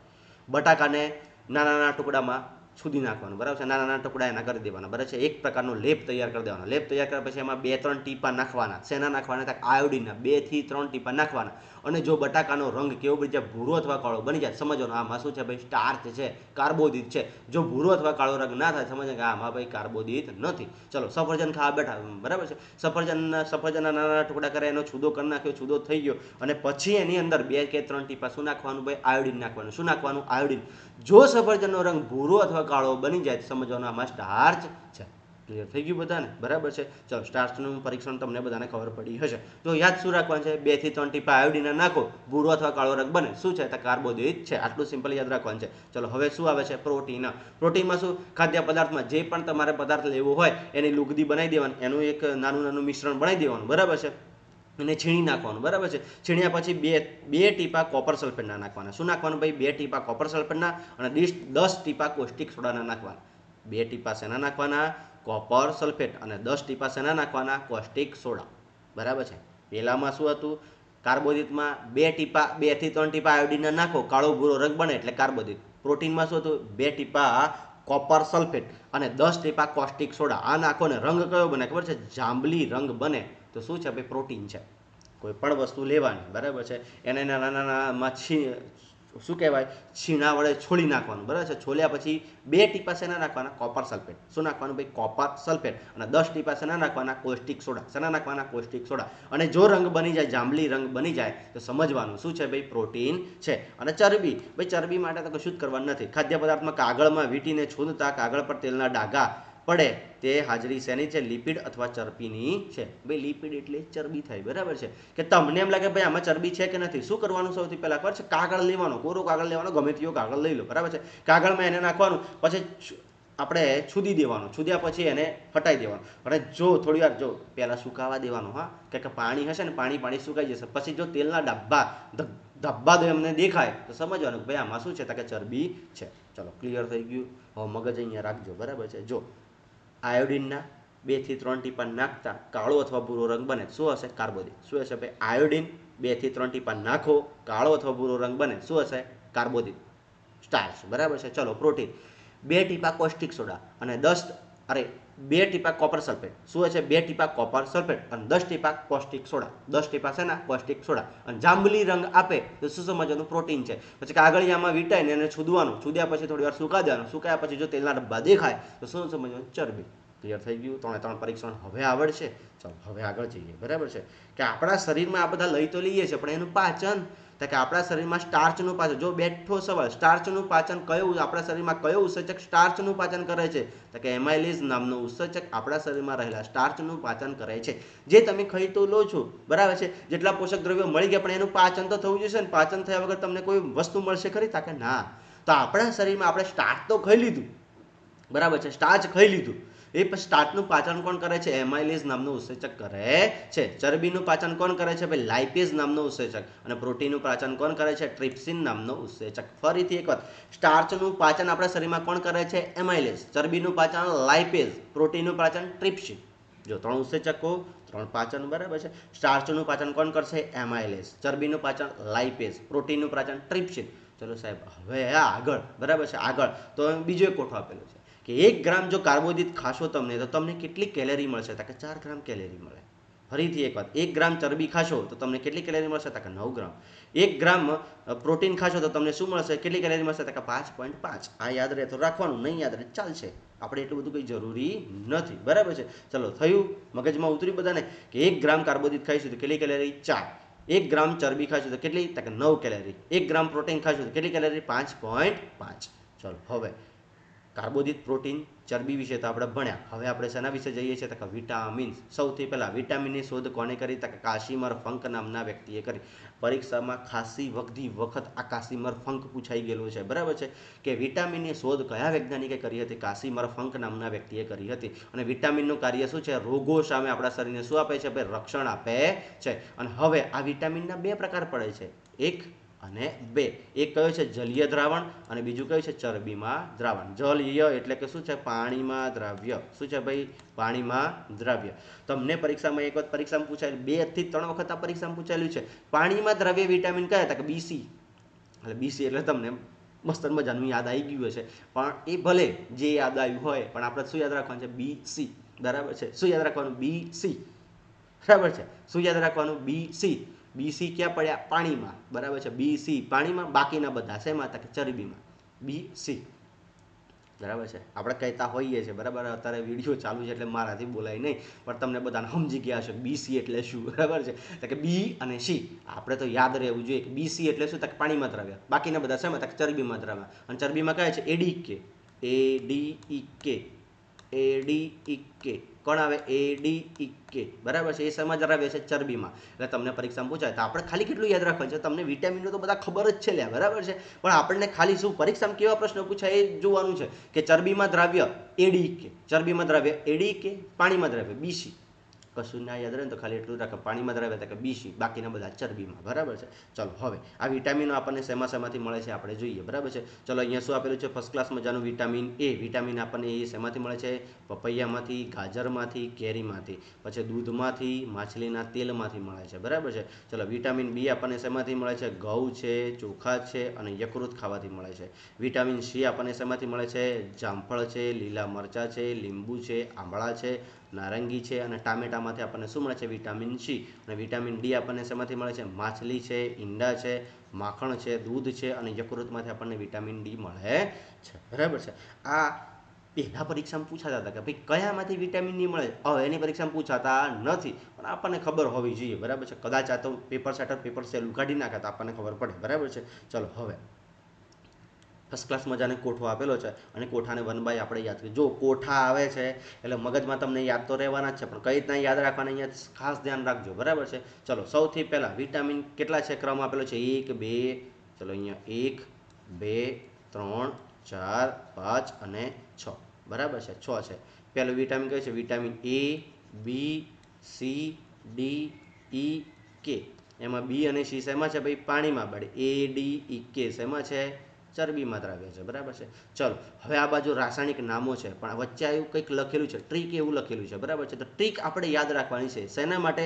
બટાકાને નાના નાના ટુકડામાં છૂદી નાખવાનું, બરાબર છે. નાના નાના ટુકડા એના કરી દેવાના, બરાબર છે. એક પ્રકારનો લેપ તૈયાર કરી દેવાનો. લેપ તૈયાર કર્યા પછી એમાં 2-3 ટીપા નાખવાના. શેના નાખવાના, આયોડિનના 2 થી 3 ટીપા નાખવાના. અને જો બટાકાનો રંગ કેવો બની જાય, ભૂરો અથવા કાળો બની જાય, સમજવાનું આમાં શું છે ભાઈ, સ્ટાર્ચ છે, કાર્બોદિત છે. જો ભૂરો અથવા કાળો રંગ ના થાય, સમજવાનું કે આમાં ભાઈ કાર્બોદિત નથી. ચલો સફરજન ખાવા બેઠા, બરાબર છે. સફરજનના નાના નાના ટુકડા કરે, એનો છૂદો કરી નાખ્યો, છૂદો થઈ ગયો અને પછી એની અંદર 2 કે 3 ટીપા શું નાખવાનું ભાઈ, આયોડિન નાખવાનું. શું નાખવાનું, આયોડિન. જો સફરજનનો રંગ ભૂરો અથવા કાળો બની જાય તો સમજવાનું આમાં સ્ટાર્ચ છે. ક્લિયર થઈ ગયું બધાને, બરાબર છે. ચલો સ્ટાર્ચનું પરીક્ષણ તમને બધાને ખબર પડી હશે. તો યાદ શું રાખવાનું છે, 2 થી 3 ટીપા આયોડિન નાખો, ભૂરો અથવા કાળો રંગ બને, શું છે, તો કાર્બોદિત છે. આટલું સિમ્પલ યાદ રાખવાનું છે. ચલો હવે શું આવે છે, પ્રોટીન. પ્રોટીનમાં શું, ખાદ્ય પદાર્થમાં જે પણ તમારે પદાર્થ લેવો હોય એની લુગદી બનાવી દેવાની, એનું એક નાનું મિશ્રણ બનાવી દેવાનું, બરાબર છે. અને છીણી નાખવાનું, બરાબર છે. છીણ્યા પછી બે ટીપા કોપર સલ્ફેટના નાખવાના. શું નાખવાનું ભાઈ, 2 ટીપા કોપર સલ્ફેટના અને 10 ટીપા કોસ્ટિક સોડાના નાખવાના. 2 ટીપા શેના નાખવાના, કોપર સલ્ફેટ અને 10 ટીપા શેના નાખવાના, કોસ્ટિક સોડા, બરાબર છે. પહેલામાં શું હતું, કાર્બોદિતમાં 2 થી 3 ટીપા આયોડિનના નાખો, કાળો ભૂરો રંગ બને એટલે કાર્બોદિત. પ્રોટીનમાં શું હતું, 2 ટીપા કોપર સલ્ફેટ અને 10 ટીપા કોસ્ટિક સોડા. આ નાખો ને રંગ કયો બને ખબર છે, જાંબલી રંગ બને તો શું છે ભાઈ, પ્રોટીન છે. કોઈ પણ વસ્તુ લેવાની, બરાબર છે. એને નાના નાનામાં શું કહેવાય, છીણા વડે છોડી નાખવાનું, બરાબર છે. છોલ્યા પછી 2 ટીપા શેના નાખવાના, કોપર સલ્ફેટ. શું નાખવાનું ભાઈ, કોપર સલ્ફેટ. અને 10 ટીપા શેના નાખવાના, કોસ્ટિક સોડા. શેના નાખવાના, કોસ્ટિક સોડા. અને જો રંગ બની જાય, જાંબલી રંગ બની જાય તો સમજવાનું શું છે ભાઈ, પ્રોટીન છે. અને ચરબી, ભાઈ ચરબી માટે તો કશું જ કરવાનું નથી. ખાદ્ય પદાર્થમાં કાગળમાં વીંટીને છોદતા કાગળ પર તેલના ડાઘા પડે તે હાજરી શેની છે, લિપિડ અથવા ચરબીની છે. ભાઈ લિપિડ એટલે ચરબી થાય, બરાબર છે. કે તમને એમ લાગે ભાઈ આમાં ચરબી છે કે નથી, શું કરવાનું, સૌથી પહેલા ખબર છે, કાગળ લેવાનો, કોરો કાગળ લેવાનો, ગમે તેવો કાગળ લઈ લો, બરાબર છે. કાગળમાં એને નાખવાનું, પછી આપણે છૂદી દેવાનું, છૂદ્યા પછી એને હટાઈ દેવાનું. અને જો થોડી વાર જો પહેલાં સુકાવા દેવાનું, હા, કે પાણી હશે ને, પાણી સુકાઈ જશે. પછી જો તેલના ધબ્બા તો એમને દેખાય તો સમજવાનું કે ભાઈ આમાં શું છે, કે ચરબી છે. ચલો ક્લિયર થઈ ગયું. હવે મગજ અહીંયા રાખજો, બરાબર છે. જો આયોડિનના 2 થી 3 ટીપા નાખતા કાળો અથવા ભૂરો રંગ બને, શું હશે, કાર્બોદિત. શું હશે ભાઈ, આયોડિન 2 થી 3 ટીપા નાખો, કાળો અથવા ભૂરો રંગ બને, શું હશે, કાર્બોદિત, સ્ટાર્ચ, બરાબર છે. ચલો પ્રોટીન, 2 ટીપા કોસ્ટિક સોડા અને 2 ટીપા કોપર સલ્ફેટ. શું હશે, 2 ટીપા કોપર સલ્ફેટ અને 10 ટીપા કોસ્ટિક સોડા. 10 ટીપા શેના, કોસ્ટિક સોડા. અને જાંબલી રંગ આપે તો શું સમજવાનું, પ્રોટીન છે. પછી કાગળિયામાં વીંટાઈને એને છૂદવાનું, છૂદ્યા પછી થોડી વાર સુકા દેવાનું, સુકાયા પછી જો તેલના ડબ્બા દેખાય તો શું સમજવાનું, ચરબી. ક્લિયર થઈ ગયું. 3 પરીક્ષણ હવે આવડશે. ચાલો હવે આગળ જઈએ, બરાબર છે. કે આપણા શરીરમાં આ બધા લઈ તો લઈએ છીએ, પણ એનું પાચન, તો કે આપણા શરીરમાં સ્ટાર્ચનું પાચન, જો બેઠો સવાલ, સ્ટાર્ચનું પાચન કયું, આપણા શરીરમાં કયો ઉત્સેચક સ્ટાર્ચનું પાચન કરે છે, તો કે એમાઇલેઝ નામનું ઉત્સેચક આપણા શરીરમાં રહેલા સ્ટાર્ચનું પાચન કરે છે. જે તમે ખાઈ તો લો છો, બરાબર છે, જેટલા પોષક દ્રવ્યો મળી ગયા, પણ એનું પાચન તો થવું જોઈએ ને. પાચન થયા વગર તમને કોઈ વસ્તુ મળશે ખરી, તાકે ના. તો આપણા શરીરમાં આપણે સ્ટાર્ચ તો ખાઈ લીધું, બરાબર છે, સ્ટાર્ચ ખાઈ લીધું, એ પછી સ્ટાર્ચનું પાચન કોણ કરે છે, એમાઇલેઝ નામનું ઉત્સેચક કરે છે. ચરબીનું પાચન કોણ કરે છે ભાઈ, લાઇપેઝ નામનો ઉત્સેચક. અને પ્રોટીનનું પાચન કોણ કરે છે, ટ્રિપ્સિન નામનો ઉત્સેચક. ફરીથી એક વાત, સ્ટાર્ચનું પાચન આપણા શરીરમાં કોણ કરે છે, એમાઇલેઝ. ચરબીનું પાચન લાઇપેઝ, પ્રોટીનનું પાચન ટ્રિપ્સિન. જો 3 ઉત્સેચકો, 3 પાચન, બરાબર છે. સ્ટાર્ચનું પાચન કોણ કરશે, એમાઇલેઝ. ચરબીનું પાચન લાઇપેઝ, પ્રોટીનનું પાચન ટ્રિપ્સિન. ચલો સાહેબ હવે આગળ, બરાબર છે. આગળ તો બીજો એક કોઠો આપેલો છે કે 1 ગ્રામ જો કાર્બોદિત ખાશો તમને તો તમને કેટલી કેલેરી મળશે, તો કે 4 ગ્રામ કેલેરી મળે. ફરીથી એક વાત, 1 ગ્રામ ચરબી ખાશો તો તમને કેટલી કેલેરી મળશે, તો કે 9 ગ્રામ. 1 ગ્રામ પ્રોટીન ખાશો તો તમને શું મળશે, કેટલી કેલેરી મળશે, તો કે 5.5. આ યાદ રહે તો રાખવાનું, નહીં યાદ રહે ચાલશે, આપણે એટલું બધું કંઈ જરૂરી નથી, બરાબર છે. ચલો થયું, મગજમાં ઉતર્યું બધાને કે 1 ગ્રામ કાર્બોદિત ખાઈશું તો કેટલી કેલેરી, 4. 1 ગ્રામ ચરબી ખાઈશું તો કેટલી, તો કે 9 કેલેરી. 1 ગ્રામ પ્રોટીન ખાઈશું તો કેટલી કેલેરી, 5.5. ચલો હવે કાર્બોદિત, પ્રોટીન, ચરબી વિશે તો આપણે ભણ્યા. હવે આપણે શેના વિશે જઈએ છીએ, તો કે વિટામિન્સ. સૌથી પહેલાં વિટામિનની શોધ કોને કરી, તો કે કાશીમર ફંક નામના વ્યક્તિએ કરી. પરીક્ષામાં ખાસી વખત આ કાશીમર ફંક પૂછાઈ ગયેલું છે, બરાબર છે. કે વિટામિનની શોધ કયા વૈજ્ઞાનિકે કરી હતી, કાશીમર ફંક નામના વ્યક્તિએ કરી હતી. અને વિટામિનનું કાર્ય શું છે, રોગો સામે આપણા શરીરને શું આપે છે ભાઈ, રક્ષણ આપે છે. અને હવે આ વિટામિનના 2 પ્રકાર પડે છે, 1 અને 2. એક કયો છે, જલીય દ્રાવણ, અને બીજું કયું છે, ચરબીમાં દ્રાવણ. જલીય એટલે કે શું છે, પાણીમાં દ્રાવ્ય. શું છે ભાઈ, પાણીમાં દ્રાવ્ય. તમને પરીક્ષામાં એક વખત પરીક્ષામાં પૂછાયેલું, 2 થી 3 વખત આ પરીક્ષામાં પૂછાયેલું છે, પાણીમાં દ્રાવ્ય વિટામિન કયા હતા, કે બીસી. એટલે બીસી એટલે તમને મસ્ત મજાનું યાદ આવી ગયું હશે, પણ એ ભલે જે યાદ આવ્યું હોય, પણ આપણે શું યાદ રાખવાનું છે, BC, બરાબર છે. શું યાદ રાખવાનું, BC, બરાબર છે. શું યાદ રાખવાનું, BC. BC ક્યાં પડ્યા, પાણીમાં, બરાબર છે. BC પાણીમાં, બાકીના બધા શેમાં હતા, કે ચરબીમાં. BC, બરાબર છે. આપણે કહેતા હોઈએ છીએ, બરાબર. અત્યારે વિડીયો ચાલુ છે એટલે મારાથી બોલાય નહીં, પણ તમને બધાને સમજી ગયા હશે BC એટલે શું, બરાબર છે. તો કે B અને C આપણે તો યાદ રહેવું જોઈએ કે BC એટલે શું, તો કે પાણીમાં દ્રાવ્ય, બાકીના બધા શેમાં, તો કે ચરબીમાં દ્રાવ્ય. અને ચરબીમાં કયા છે, ADEK. કોણ આવે, ADEK, બરાબર છે. એ શેમાં દ્રાવ્ય છે, ચરબીમાં. એટલે તમને પરીક્ષામાં પૂછાય તો આપણે ખાલી કેટલું યાદ રાખવાનું છે, તમને વિટામિનનો તો બધા ખબર જ છે લ્યા, બરાબર છે. પણ આપણને ખાલી શું પરીક્ષામાં કેવા પ્રશ્નો પૂછાય એ જોવાનું છે કે ચરબીમાં દ્રાવ્ય ADEK, ચરબીમાં દ્રાવ્ય ADEK, પાણીમાં દ્રાવ્ય BC. કશું ના યાદ રહે તો ખાલી એટલું રાખે, પાણીમાં દ્રાવ્ય તો કે BC, બાકીના બધા ચરબીમાં, બરાબર છે. ચલો હવે આ વિટામિનો આપણને શેમાંથી મળે છે આપણે જોઈએ, બરાબર છે. ચલો અહીંયા શું આપેલું છે, ફર્સ્ટ ક્લાસ મજાનું વિટામિન A. વિટામિન આપણને એ શેમાંથી મળે છે, પપૈયામાંથી, ગાજરમાંથી, કેરીમાંથી. પછી દૂધમાંથી, માછલીના તેલમાંથી મળે છે, બરાબર છે. ચલો વિટામિન B આપણને શેમાંથી મળે છે, ઘઉં છે, ચોખા છે અને યકૃત ખાવાથી મળે છે. વિટામિન C આપણને શેમાંથી મળે છે, જામફળ છે, લીલા મરચાં છે, લીંબુ છે, આંબળા છે, નારંગી છે, અને ટામેટામાંથી આપણને શું મળે છે? Vitamin C. અને વિટામિન ડી આપણને શેમાંથી મળે છે? માછલી છે, ઈંડા છે, માખણ છે, દૂધ છે, અને યકૃતમાંથી આપણને વિટામિન ડી મળે છે. બરાબર છે. આ પહેલા પરીક્ષામાં પૂછાતા હતા કે ભાઈ કયામાંથી વિટામિન ડી મળે. હવે એની પરીક્ષામાં પૂછાતા નથી, પણ આપણને ખબર હોવી જોઈએ. બરાબર છે. કદાચ આ તો પેપર સેટર પેપર સેલ કાઢી નાખે તો આપણને ખબર પડે. બરાબર છે. ચલો હવે ફર્સ્ટ ક્લાસ મજાને કોઠો આપેલો છે, અને કોઠાને 1 બાય આપણે યાદ કરીએ. જો કોઠા આવે છે એટલે મગજમાં તમને યાદ તો રહેવાના જ છે, પણ કઈ રીતના યાદ રાખવાના અહીંયા ખાસ ધ્યાન રાખજો. બરાબર છે. ચલો સૌથી પહેલાં વિટામિન કેટલા છે? ક્રમ આપેલો છે 1 2, ચલો અહીંયા 1 2 3 4 5 અને 6. બરાબર છે. 6 છે. પહેલું વિટામિન કયું છે? Vitamin A, B, C, D, E, K. એમાં બી અને સી શેમાં છે ભાઈ? પાણીમાં. બળે એ, ડી, ઈ, કે શેમાં છે? ચરબીમાં દ્રાવ્ય છે. બરાબર છે. ચલો હવે આ બાજુ રાસાયણિક નામો છે, પણ વચ્ચે એવું કંઈક લખેલું છે, ટ્રીક એવું લખેલું છે. બરાબર છે. તો ટ્રીક આપણે યાદ રાખવાની છે. શેના માટે?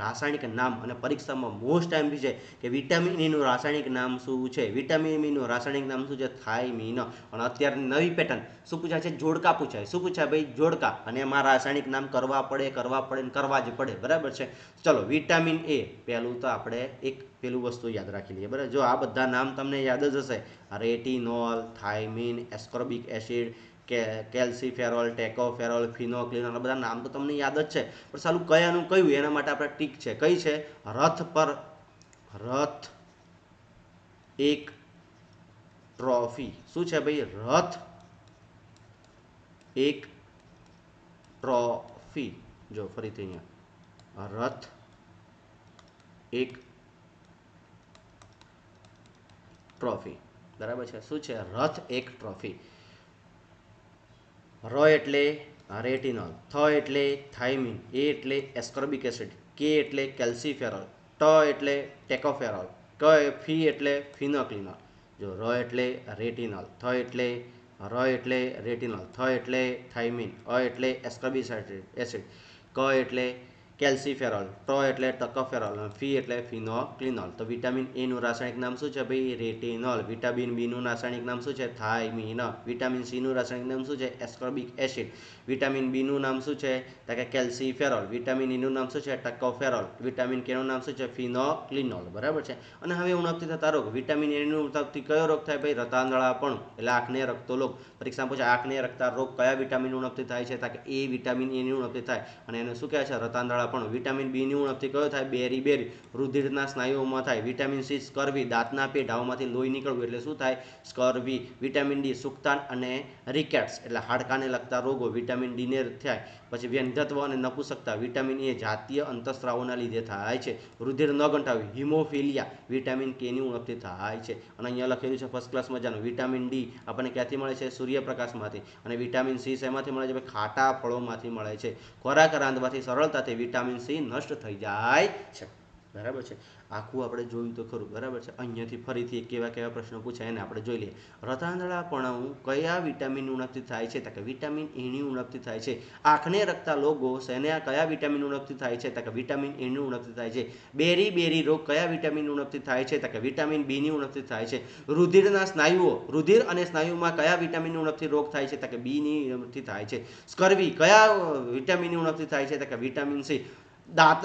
રાસાયણિક નામ. અને પરીક્ષામાં મોસ્ટ ટાઈમ છે કે વિટામિન ઈનું રાસાયણિક નામ શું છે? વિટામિન ઈનું રાસાયણિક નામ શું છે? થાઇમીન. અને અત્યારે નવી પેટર્ન શું પૂછાય છે? જોડકા પૂછાય. શું પૂછાય ભાઈ? જોડકા. અને એમાં રાસાયણિક નામ કરવા પડે ને કરવા જ પડે. બરાબર છે. ચલો વિટામિન એ પહેલું તો આપણે એક પેલું વસ્તુ યાદ રાખી લઈએ. બરાબર. જો આ બધા નામ તમને યાદ જ હશે, રેટિનોલ, થાઇમીન, એસ્કોર્બિક એસિડ, કેલ્સીફેરોલ, ટેકોફેરોલ, ફિનોક્લિનોલ, બધા નામ તો તમને યાદ જ છે, પણ સાલું કયાનું કયું એના માટે આપણે ટીક છે. કઈ છે? રથ એક ટ્રોફી. શું છે ભાઈ? રથ એક ટ્રોફી. જો ફરીથી અહીંયા રથ એક ટ્રોફી. બરાબર છે. શું છે? રથ એક ટ્રોફી. ર એટલે રેટિનોલ, થ એટલે થાઇમીન, એ એટલે એસ્કોર્બિક એસિડ, કે એટલે કેલ્સીફેરોલ, ટ એટલે ટેકોફેરોલ, ફી એટલે ફિનોક્લિનોલ. જો ર એટલે રેટિનોલ, ર એટલે રેટિનોલ, થ એટલે થાઇમીન, અ એટલે એસ્કોર્બિક એસિડ, ક એટલે કેલ્સીફેરોલ, ટ એટલે ટકોફેરોલ, ફી એટલે ફિનોક્લિનોલ. તો વિટામિન એ નું રાસાયણિક નામ શું છે ભાઈ? રેટિનોલ. વિટામિન બી નું રાસાયણિક નામ શું છે? થાઇમીન. વિટામિન સી નું રાસાયણિક નામ શું છે? Ascorbic acid. વિટામિન બી નું નામ શું છે? તો કે કેલ્સીફેરોલ. વિટામિન ઈ નું નામ શું છે? ટકોફેરોલ. વિટામિન કે નું નામ શું છે? ફિનોક્લિનોલ. બરાબર છે. અને હવે ઉણપથી થતા રોગ. વિટામિન એ નું ઉણપથી કયો રોગ થાય ભાઈ? રતાંધળાપણું, એટલે આંખને રખતો રોગ. પરીક્ષામાં પૂછે આંખને રખતા રોગ કયા વિટામિન ઉણપથી થાય છે? તો કે એ વિટામિન એ ની ઉણપથી થાય, અને એને શું કહે છે? રતાંધળાપણું. વિટામિન બી ની ઉણપથી કયો થાય? બેરી. રુધિરના સ્નાયુઓમાં થાય. વિટામિન સી સ્કર્વી, દાંતના પેઢાઓમાંથી લોહી નીકળવું એટલે શું થાય? સ્કર્વી. વિટામિન ડી સુક્તાન અને રિકેટ્સ એટલે હાડકાને લગતા રોગો વિટામિન ડીને થાય. પછી વ્યંધત્વ અને નપુંસકતા વિટામિન એ જાતીય અંતઃસ્ત્રાવોના લીધે થાય છે. રુધિર ન ગંઠાવું હિમોફિલિયા વિટામિન કે ની ઉણપથી થાય છે. અને અહીંયા લખેલું છે ફર્સ્ટ ક્લાસ મજાનું, વિટામિન ડી આપણને ક્યાંથી મળે છે? સૂર્યપ્રકાશમાંથી. અને વિટામિન સી શેમાંથી મળે છે? ખાટા ફળોમાંથી મળે છે. ખોરાક રાંધવાથી સરળતાથી વિટામિન સી નષ્ટ થઈ જાય છે. બરાબર છે. આખું આપણે જોયું તો ખરું. બરાબર છે. અહીંયાથી ફરીથી કેવા પ્રશ્નો પૂછાય એને આપણે જોઈ લઈએ. રતાંધળાપણું કયા વિટામિન ઉણપથી થાય છે? તો કે વિટામિન એ ની ઉણપથી થાય છે. આંખને રખતા રોગો શેને કયા વિટામિન ઉણપથી થાય છે? તો કે વિટામિન એ ની ઉણપથી થાય છે. બેરી રોગ કયા વિટામિન ઉણપથી થાય છે? તો કે વિટામિન બી ની ઉણપથી થાય છે. રુધિરના સ્નાયુઓ, રુધિર અને સ્નાયુમાં કયા વિટામિન ઉણપથી રોગ થાય છે? તો કે બી ની ઉણપથી થાય છે. સ્કર્વી કયા વિટામિન ઉણપથી થાય છે? તો કે વિટામિન સી. દાંત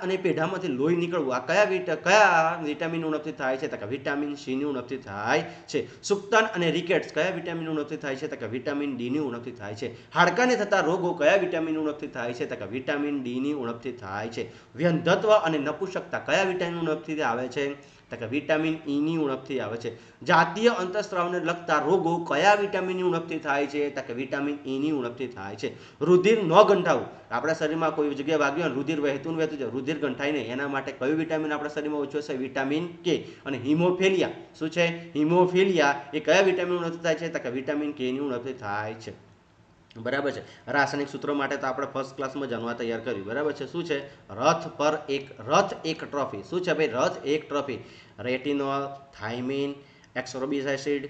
અને પેઢામાંથી લોહી નીકળવું આ કયા વિટામિન ઉણપથી થાય છે? તો કે વિટામિન સી ની ઉણપથી થાય છે. સુક્તાન અને રિકેટ્સ કયા વિટામિન ઉણપથી થાય છે? તો કે વિટામિન ડી ની ઉણપથી થાય છે. હાડકાને થતા રોગો કયા વિટામિન ઉણપથી થાય છે? તો કે વિટામિન ડી ની ઉણપથી થાય છે. વ્યંધત્વ અને નપુંસકતા કયા વિટામિન ઉણપથી આવે છે? તો કે વિટામિન ઈ ની ઉણપથી આવે છે. જાતીય અંતઃસ્ત્રાવને લગતા રોગો કયા વિટામિનની ઉણપથી થાય છે? તો કે વિટામિન ઈ ની ઉણપથી થાય છે. રુધિર ન ગંઠાવું, આપણા શરીરમાં કોઈ જગ્યાએ વાગ્યું રુધિર વહેતું જાય, રુધિર ગંઠાય નહીં એના માટે કયું વિટામિન આપણા શરીરમાં ઓછું છે? વિટામિન કે. અને હિમોફિલિયા શું છે? હિમોફિલિયા એ કયા વિટામિન ઉણપથી થાય છે? તો કે વિટામિન કે ની ઉણપથી થાય છે. બરાબર છે. રાસાયણિક સૂત્રો માટે તો આપણે ફર્સ્ટ ક્લાસમાં જાણવા તૈયાર કર્યું. બરાબર છે. શું છે? રથ એક ટ્રોફી. શું છે ભાઈ? રથ એક trophy. Retinol, thiamine, ascorbic acid,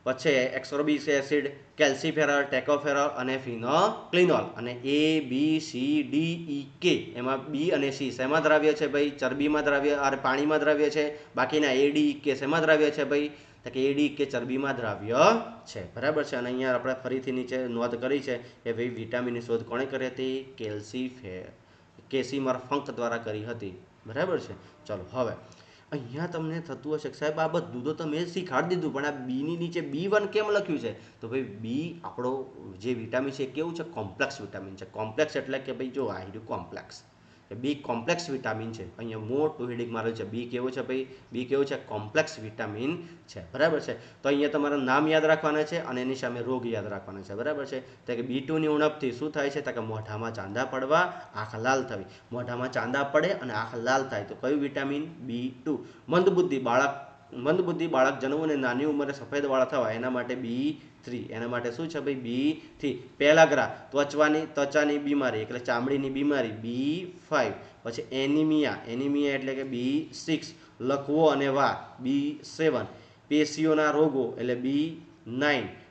પછી એસ્કોર્બિક એસિડ, કેલ્સીફેરોલ, ટેકોફેરોલ અને ફિનોક્લિનોલ. અને એ B C D E K એમાં બી અને સી શેમાં દ્રાવ્ય છે ભાઈ? ચરબીમાં દ્રાવ્ય, પાણીમાં દ્રાવ્ય છે. બાકીના એ ડી કે શેમાં દ્રાવ્ય છે ભાઈ? તો કે એડી કે ચરબીમાં દ્રાવ્ય છે, બરાબર છે. અને અહીંયા આપણે ફરીથી નીચે નોંધ કરી છે કે ભાઈ વિટામિનની શોધ કોણે કરી હતી? કેસીમર ફંક દ્વારા કરી હતી, બરાબર છે. ચલો હવે અહીંયા તમને થતું હશે કે સાહેબ આ બધું તો તમે શીખવાડી દીધું, પણ આ બીની નીચે B1 કેમ લખ્યું છે? તો ભાઈ બી આપણો જે વિટામિન છે કેવું છે? કોમ્પ્લેક્સ વિટામિન છે. કોમ્પ્લેક્સ એટલે કે ભાઈ જો આ કોમ્પ્લેક્સ, બી કોમ્પ્લેક્સ વિટામિન છે. અહીંયા મોટું હેડિંગ મારેલું છે. બી કેવું છે ભાઈ? બી કેવું છે? કોમ્પ્લેક્સ વિટામિન છે, બરાબર છે. તો અહીંયા તમારા નામ યાદ રાખવાના છે અને એની સામે રોગ યાદ રાખવાના છે, બરાબર છે. તો કે B2 ની ઉણપથી શું થાય છે? તો કે મોઢામાં ચાંદા પડવા, આંખ લાલ થવી. મોઢામાં ચાંદા પડે અને આંખ લાલ થાય તો કયું વિટામિન? B2. મંદબુદ્ધિ બાળક જન્મવું અને નાની ઉંમરે સફેદ વાળ થવા એના માટે B3. એના માટે શું છે ભાઈ? B3. પેલાગ્રા ત્વચાની બીમારી એટલે ચામડીની બીમારી B5. પછી એનિમિયા એટલે કે B6. લકવો અને વા B7. પેશીઓના રોગો એટલે B9.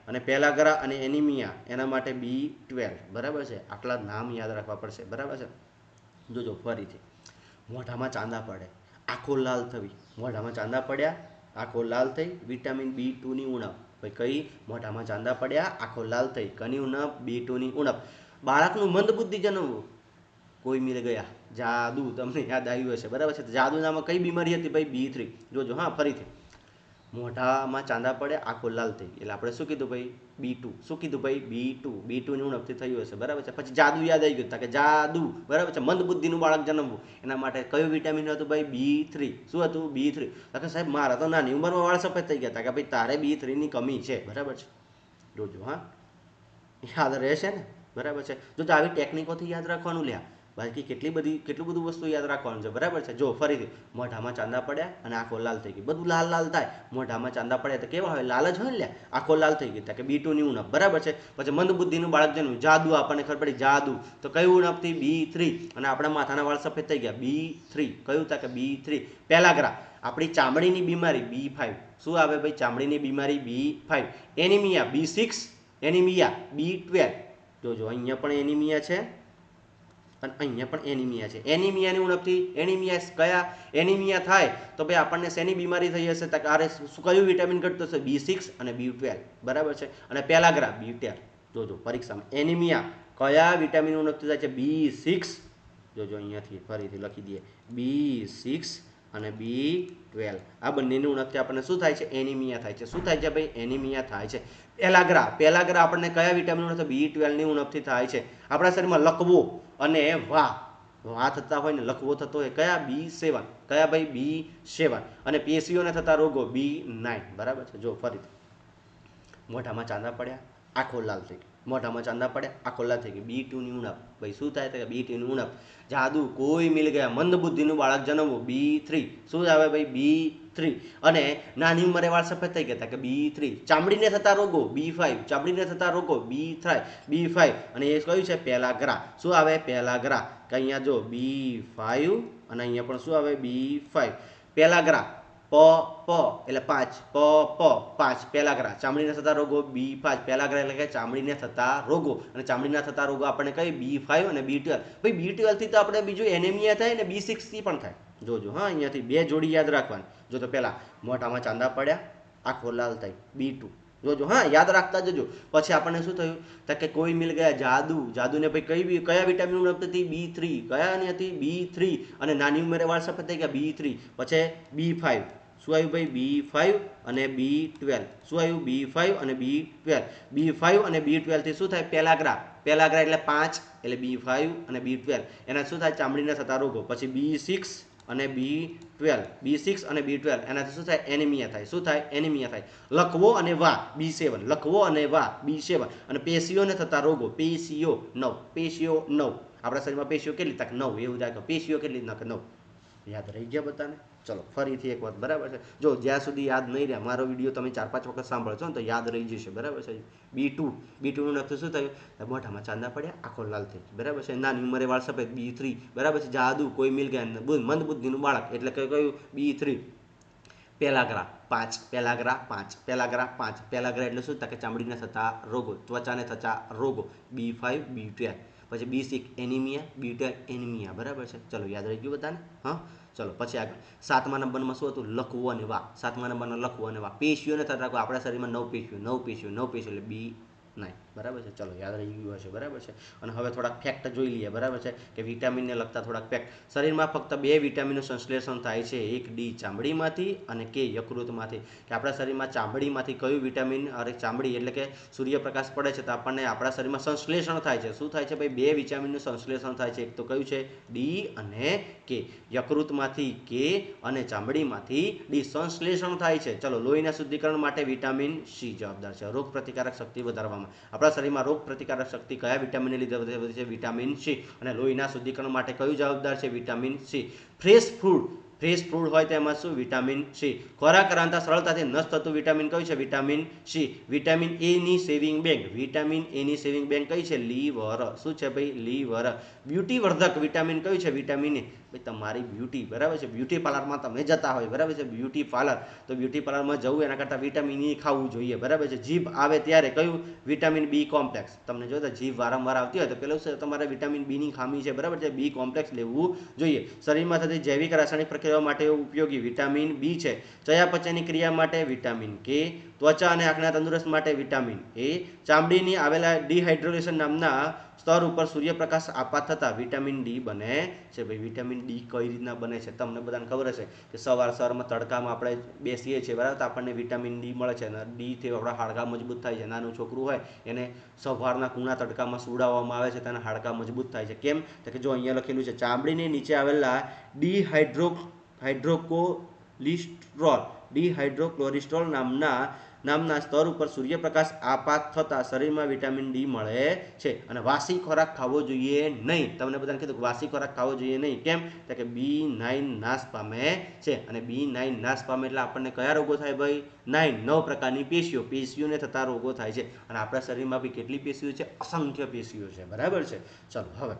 અને પેલાગ્રા અને એનિમિયા એના માટે B12, બરાબર છે. આટલા નામ યાદ રાખવા પડશે, બરાબર છે. જોજો ફરીથી, મોઢામાં ચાંદા પડે, આંખો લાલ થવી. મોઢામાં ચાંદા પડ્યા, આંખો લાલ થઈ, વિટામિન B2 ની ઉણપ. ભાઈ કઈ? મોઢામાં ચાંદા પડ્યા, આંખો લાલ થઈ, કની ઉણપ? B2 ની ઉણપ. બાળકનું મંદબુદ્ધિ જન્મવું, કોઈ મિલ ગયા, જાદુ. તમને યાદ આવ્યું હશે, બરાબર છે. જાદુ નામાં કઈ બીમારી હતી ભાઈ? B3. જોજો હા ફરીથી, મોઢામાં ચાંદા પડે, આંખો લાલ થઈ એટલે આપણે શું કીધું ભાઈ? B2. શું કીધું ભાઈ? B2 ની ઉણપથી થયું હશે, બરાબર છે. પછી જાદુ યાદ આવી ગયું કે જાદુ, બરાબર છે. મંદબુદ્ધિનું બાળક જન્મવું એના માટે કયું વિટામિન હતું ભાઈ? B3. શું હતું? B3. કે સાહેબ મારા તો નાની ઉંમરમાં વાળ સફેદ થઈ ગયા હતા. કે ભાઈ તારે B3 ની કમી છે, બરાબર છે. જોજો હા, યાદ રહેશે ને, બરાબર છે. જો આવી ટેકનિકોથી યાદ રાખવાનું લ્યા, બાકી કેટલું બધું વસ્તુ યાદ રાખવાનું છે, બરાબર છે. જો ફરીથી, મોઢામાં ચાંદા પડ્યા અને આંખો લાલ થઈ ગઈ. બધું લાલ લાલ થાય. મોઢામાં ચાંદા પડ્યા તો કેવા હોય? લાલ જ હોય ને. આંખો લાલ થઈ ગઈ કે B2 ની ઉણપ, બરાબર છે. પછી મંદબુદ્ધિનું બાળક જન્મ, જાદુ. આપણને ખબર પડી જાદુ, તો કયું ઉણપથી? B3. અને આપણા માથાના વાળ સફેદ થઈ ગયા, B3. કયું કે B3. પેલાગ્રા, આપણી ચામડીની બીમારી B5. શું આવે ભાઈ? ચામડીની બીમારી B5. Anaemia B6. Anaemia B12. જોજો અહીંયા પણ એનિમિયા છે અને અહીંયા પણ એનિમિયા છે. એનિમિયાની ઉણપથી એનિમિયા થાય તો ભાઈ આપણને શેની બીમારી થઈ હશે? આરે કયું વિટામિન ઘટતું હશે? B6 અને B12, બરાબર છે. અને પેલાગ્રા B12. જોજો પરીક્ષામાં એનિમિયા કયા વિટામિન ઉણપથી થાય છે? B6. જોજો અહીંયાથી ફરીથી લખી દઈએ, B6 અને B12. આ બંનેની ઉણપથી આપણને શું થાય છે? એનિમિયા થાય છે. શું થાય છે ભાઈ? એનિમિયા થાય છે. પેલાગ્રા આપણને કયા વિટામિન ઉણપ? B12 ની ઉણપથી થાય છે. આપણા શરીરમાં લકવો અને વા થતા હોય ને, લકવો થતો હોય કયા? B7. કયા ભાઈ? B7. અને પેશીઓને થતા રોગો B9, બરાબર છે. જો ફરીથી, મોઢામાં ચાંદા પડ્યા, આંખો લાલ થઈ ગઈ. મોઢામાં ચાંદા પડ્યા, આંખો લાલ થઈ ગઈ. B2 ની ઉણપ. ભાઈ શું થાય? B2 ની ઉણપ. જાદુ, કોઈ મિલ ગયા, મંદબુદ્ધિનું બાળક જન્મવું B3. શું આવે ભાઈ? B3. અને નાની ઉંમરે વાળ સફેદ થઈ ગયા કે B3. ચામડીને થતા રોગો B5. ચામડીને થતા રોગો B5. અને એ કયું છે? પેલાગ્રા. શું આવે? પેલાગ્રા. કે અહીંયા જો B5 અને અહીંયા પણ શું આવે? B5. પેલાગ્રા એટલે 5 પેલાગ્રા. ચામડીને થતા રોગો B5. પેલાગ્રા એટલે કે ચામડીને થતા રોગો. અને ચામડીના થતા રોગો આપણે કઈ? B5 અને B12. ભાઈ B12 થી તો આપણે બીજું એનેમિયા થાય ને B6 થી પણ થાય. જોજો હા, અહીંયાથી બે જોડી યાદ રાખવાની. જો તો પેલા મોઢામાં ચાંદા પડ્યા, આંખો લાલ થઈ, B2. જોજો હા, યાદ રાખતા જજો. પછી આપણને શું થયું? તો કે કોઈ મિલ ગયા, જાદુને ભાઈ કયા વિટામિન ઉણપ હતી? B3. કયાની હતી? B3. અને નાની ઉંમરે વાળ સફેદ થઈ ગયા B3. પછી B5. શું આવ્યું ભાઈ? B5 અને B12. શું આવ્યું? B5 અને B12. B5 અને B12 થી શું થાય? પેલાગ્રા એટલે 5 એટલે B5 અને B12. એના શું થાય? ચામડીના થતા રોગો. પછી B6 અને B12. એનાથી શું થાય? એનિમિયા થાય. શું થાય? એનિમિયા થાય. લકવો અને વા B7. અને પેશીઓને થતા રોગો. પેશીઓ 9. આપણા શરીરમાં પેશીઓ કેટલી? તક 9. એવું થાય તો પેશીઓ કેટલી? 9. યાદ રહી ગયા બધાને? ચલો ફરીથી એક વાત, બરાબર છે. જો જ્યાં સુધી યાદ નહીં રહે, મારો વિડીયો તમે 4-5 વખત સાંભળશો ને તો યાદ રહી જશે, બરાબર છે. B2 નું નક્કી શું થયું? મોઢામાં ચાંદા પડ્યા, આંખો લાલ થઈ, બરાબર છે. નાની ઉંમરે વાળ સફેદ B3, બરાબર છે. જાદુ, કોઈ મિલ ગયા, મંદબુદ્ધિનું બાળક એટલે કયું? B3. પેલાગ્રા 5. પેલાગ્રા એટલે શું? કે ચામડીને થતા રોગો, ત્વચાને થતા રોગો B5 B12. પછી B6 એનિમિયા, બીટા એનિમિયા, બરાબર છે. ચલો યાદ રહી ગયું બધાને? હા, ચલો પછી આગળ 7મા નંબરમાં શું હતું? લખવું અને વા. 7મા નંબરના લખવું અને વા. પેશીઓને થતા રાખો, આપણા શરીરમાં 9 પેશીઓ એટલે B9, બરાબર છે. ચલો યાદ રહી ગયું હશે, બરાબર છે. અને હવે થોડાક ફેક્ટ જોઈ લઈએ, બરાબર છે, કે વિટામિનને લગતા થોડાક ફેક્ટ. શરીરમાં ફક્ત 2 વિટામિનનું સંશ્લેષણ થાય છે, એક ડી ચામડીમાંથી અને કે યકૃતમાંથી. કે આપણા શરીરમાં ચામડીમાંથી કયું વિટામિન, અરે ચામડી એટલે કે સૂર્યપ્રકાશ પડે છે તો આપણને આપણા શરીરમાં સંશ્લેષણ થાય છે. શું થાય છે ભાઈ? 2 વિટામિનનું સંશ્લેષણ થાય છે, એક તો કયું છે? ડી અને કે. યકૃતમાંથી કે અને ચામડીમાંથી ડી સંશ્લેષણ થાય છે. ચલો લોહીના શુદ્ધિકરણ માટે વિટામિન સી જવાબદાર છે. રોગ પ્રતિકારક શક્તિ વધારવામાં, આપણા શરીરમાં રોગ પ્રતિકારક શક્તિ કયા વિટામિનને લીધે વધે છે? Vitamin C. અને લોહીના શુદ્ધિકરણ માટે કયું જવાબદાર છે? Vitamin C. ફ્રેશ ફ્રૂટ હોય તેમાં શું? Vitamin C. ખોરાક રાંધતા સરળતાથી નષ્ટ થતું વિટામિન કયું છે? Vitamin C. વિટામિન એ ની સેવિંગ બેંક, વિટામિન એ ની સેવિંગ બેંક કઈ છે? લીવર. શું છે ભાઈ? લીવર. બ્યુટી વર્ધક વિટામિન કયું છે? વિટામિન એ. ભાઈ તમારી બ્યુટી, બરાબર છે, બ્યુટી પાર્લરમાં તમે જતા હોય, બરાબર છે, બ્યુટી પાર્લર, તો બ્યુટી પાર્લરમાં જવું એના કરતાં વિટામિન એ ખાવું જોઈએ, બરાબર છે. જીભ આવે ત્યારે કયું? Vitamin B complex. તમને જો જીભ વારંવાર આવતી હોય તો પેલું તમારે વિટામિન બીની ખામી છે, બરાબર છે, બી કોમ્પ્લેક્સ લેવું જોઈએ. શરીરમાં થતી જૈવિક રાસાયણિક પ્રક્રિયાઓ માટે ઉપયોગી વિટામિન બી છે. ચયાપચયની ક્રિયા માટે વિટામિન કે. ત્વચા અને આંખના તંદુરસ્ત માટે વિટામિન એ. ચામડીની આવેલા ડિહાઇડ્રેશન નામના સ્તર ઉપર સૂર્યપ્રકાશ આપાત થતાં વિટામિન ડી બને છે. ભાઈ વિટામિન ડી કઈ રીતના બને છે? તમને બધાને ખબર હશે કે સવારમાં તડકામાં આપણે બેસીએ છીએ, બરાબર, તો આપણને વિટામિન ડી મળે છે. અને ડીથી આપણા હાડકાં મજબૂત થાય છે. નાનું છોકરું હોય એને સવારના કૂણા તડકામાં સુડાવવામાં આવે છે, તેના હાડકાં મજબૂત થાય છે. કેમ? તો કે જો અહીંયા લખેલું છે, ચામડીની નીચે આવેલા ડિહાઇડ્રોક્લોરિસ્ટ્રોલ નામના સ્તર ઉપર સૂર્યપ્રકાશ આપાત થતાં શરીરમાં વિટામિન ડી મળે છે. અને વાસી ખોરાક ખાવો જોઈએ નહીં. તમને બધાને કીધું કે વાસી ખોરાક ખાવો જોઈએ નહીં. કેમ? તો કે B9 નાશ પામે છે. અને B9 નાશ પામે એટલે આપણને કયા રોગો થાય ભાઈ? 9 પ્રકારની પેશીઓને થતા રોગો થાય છે. અને આપણા શરીરમાં બી કેટલી પેશીઓ છે? અસંખ્ય પેશીઓ છે, બરાબર છે. ચલો હવે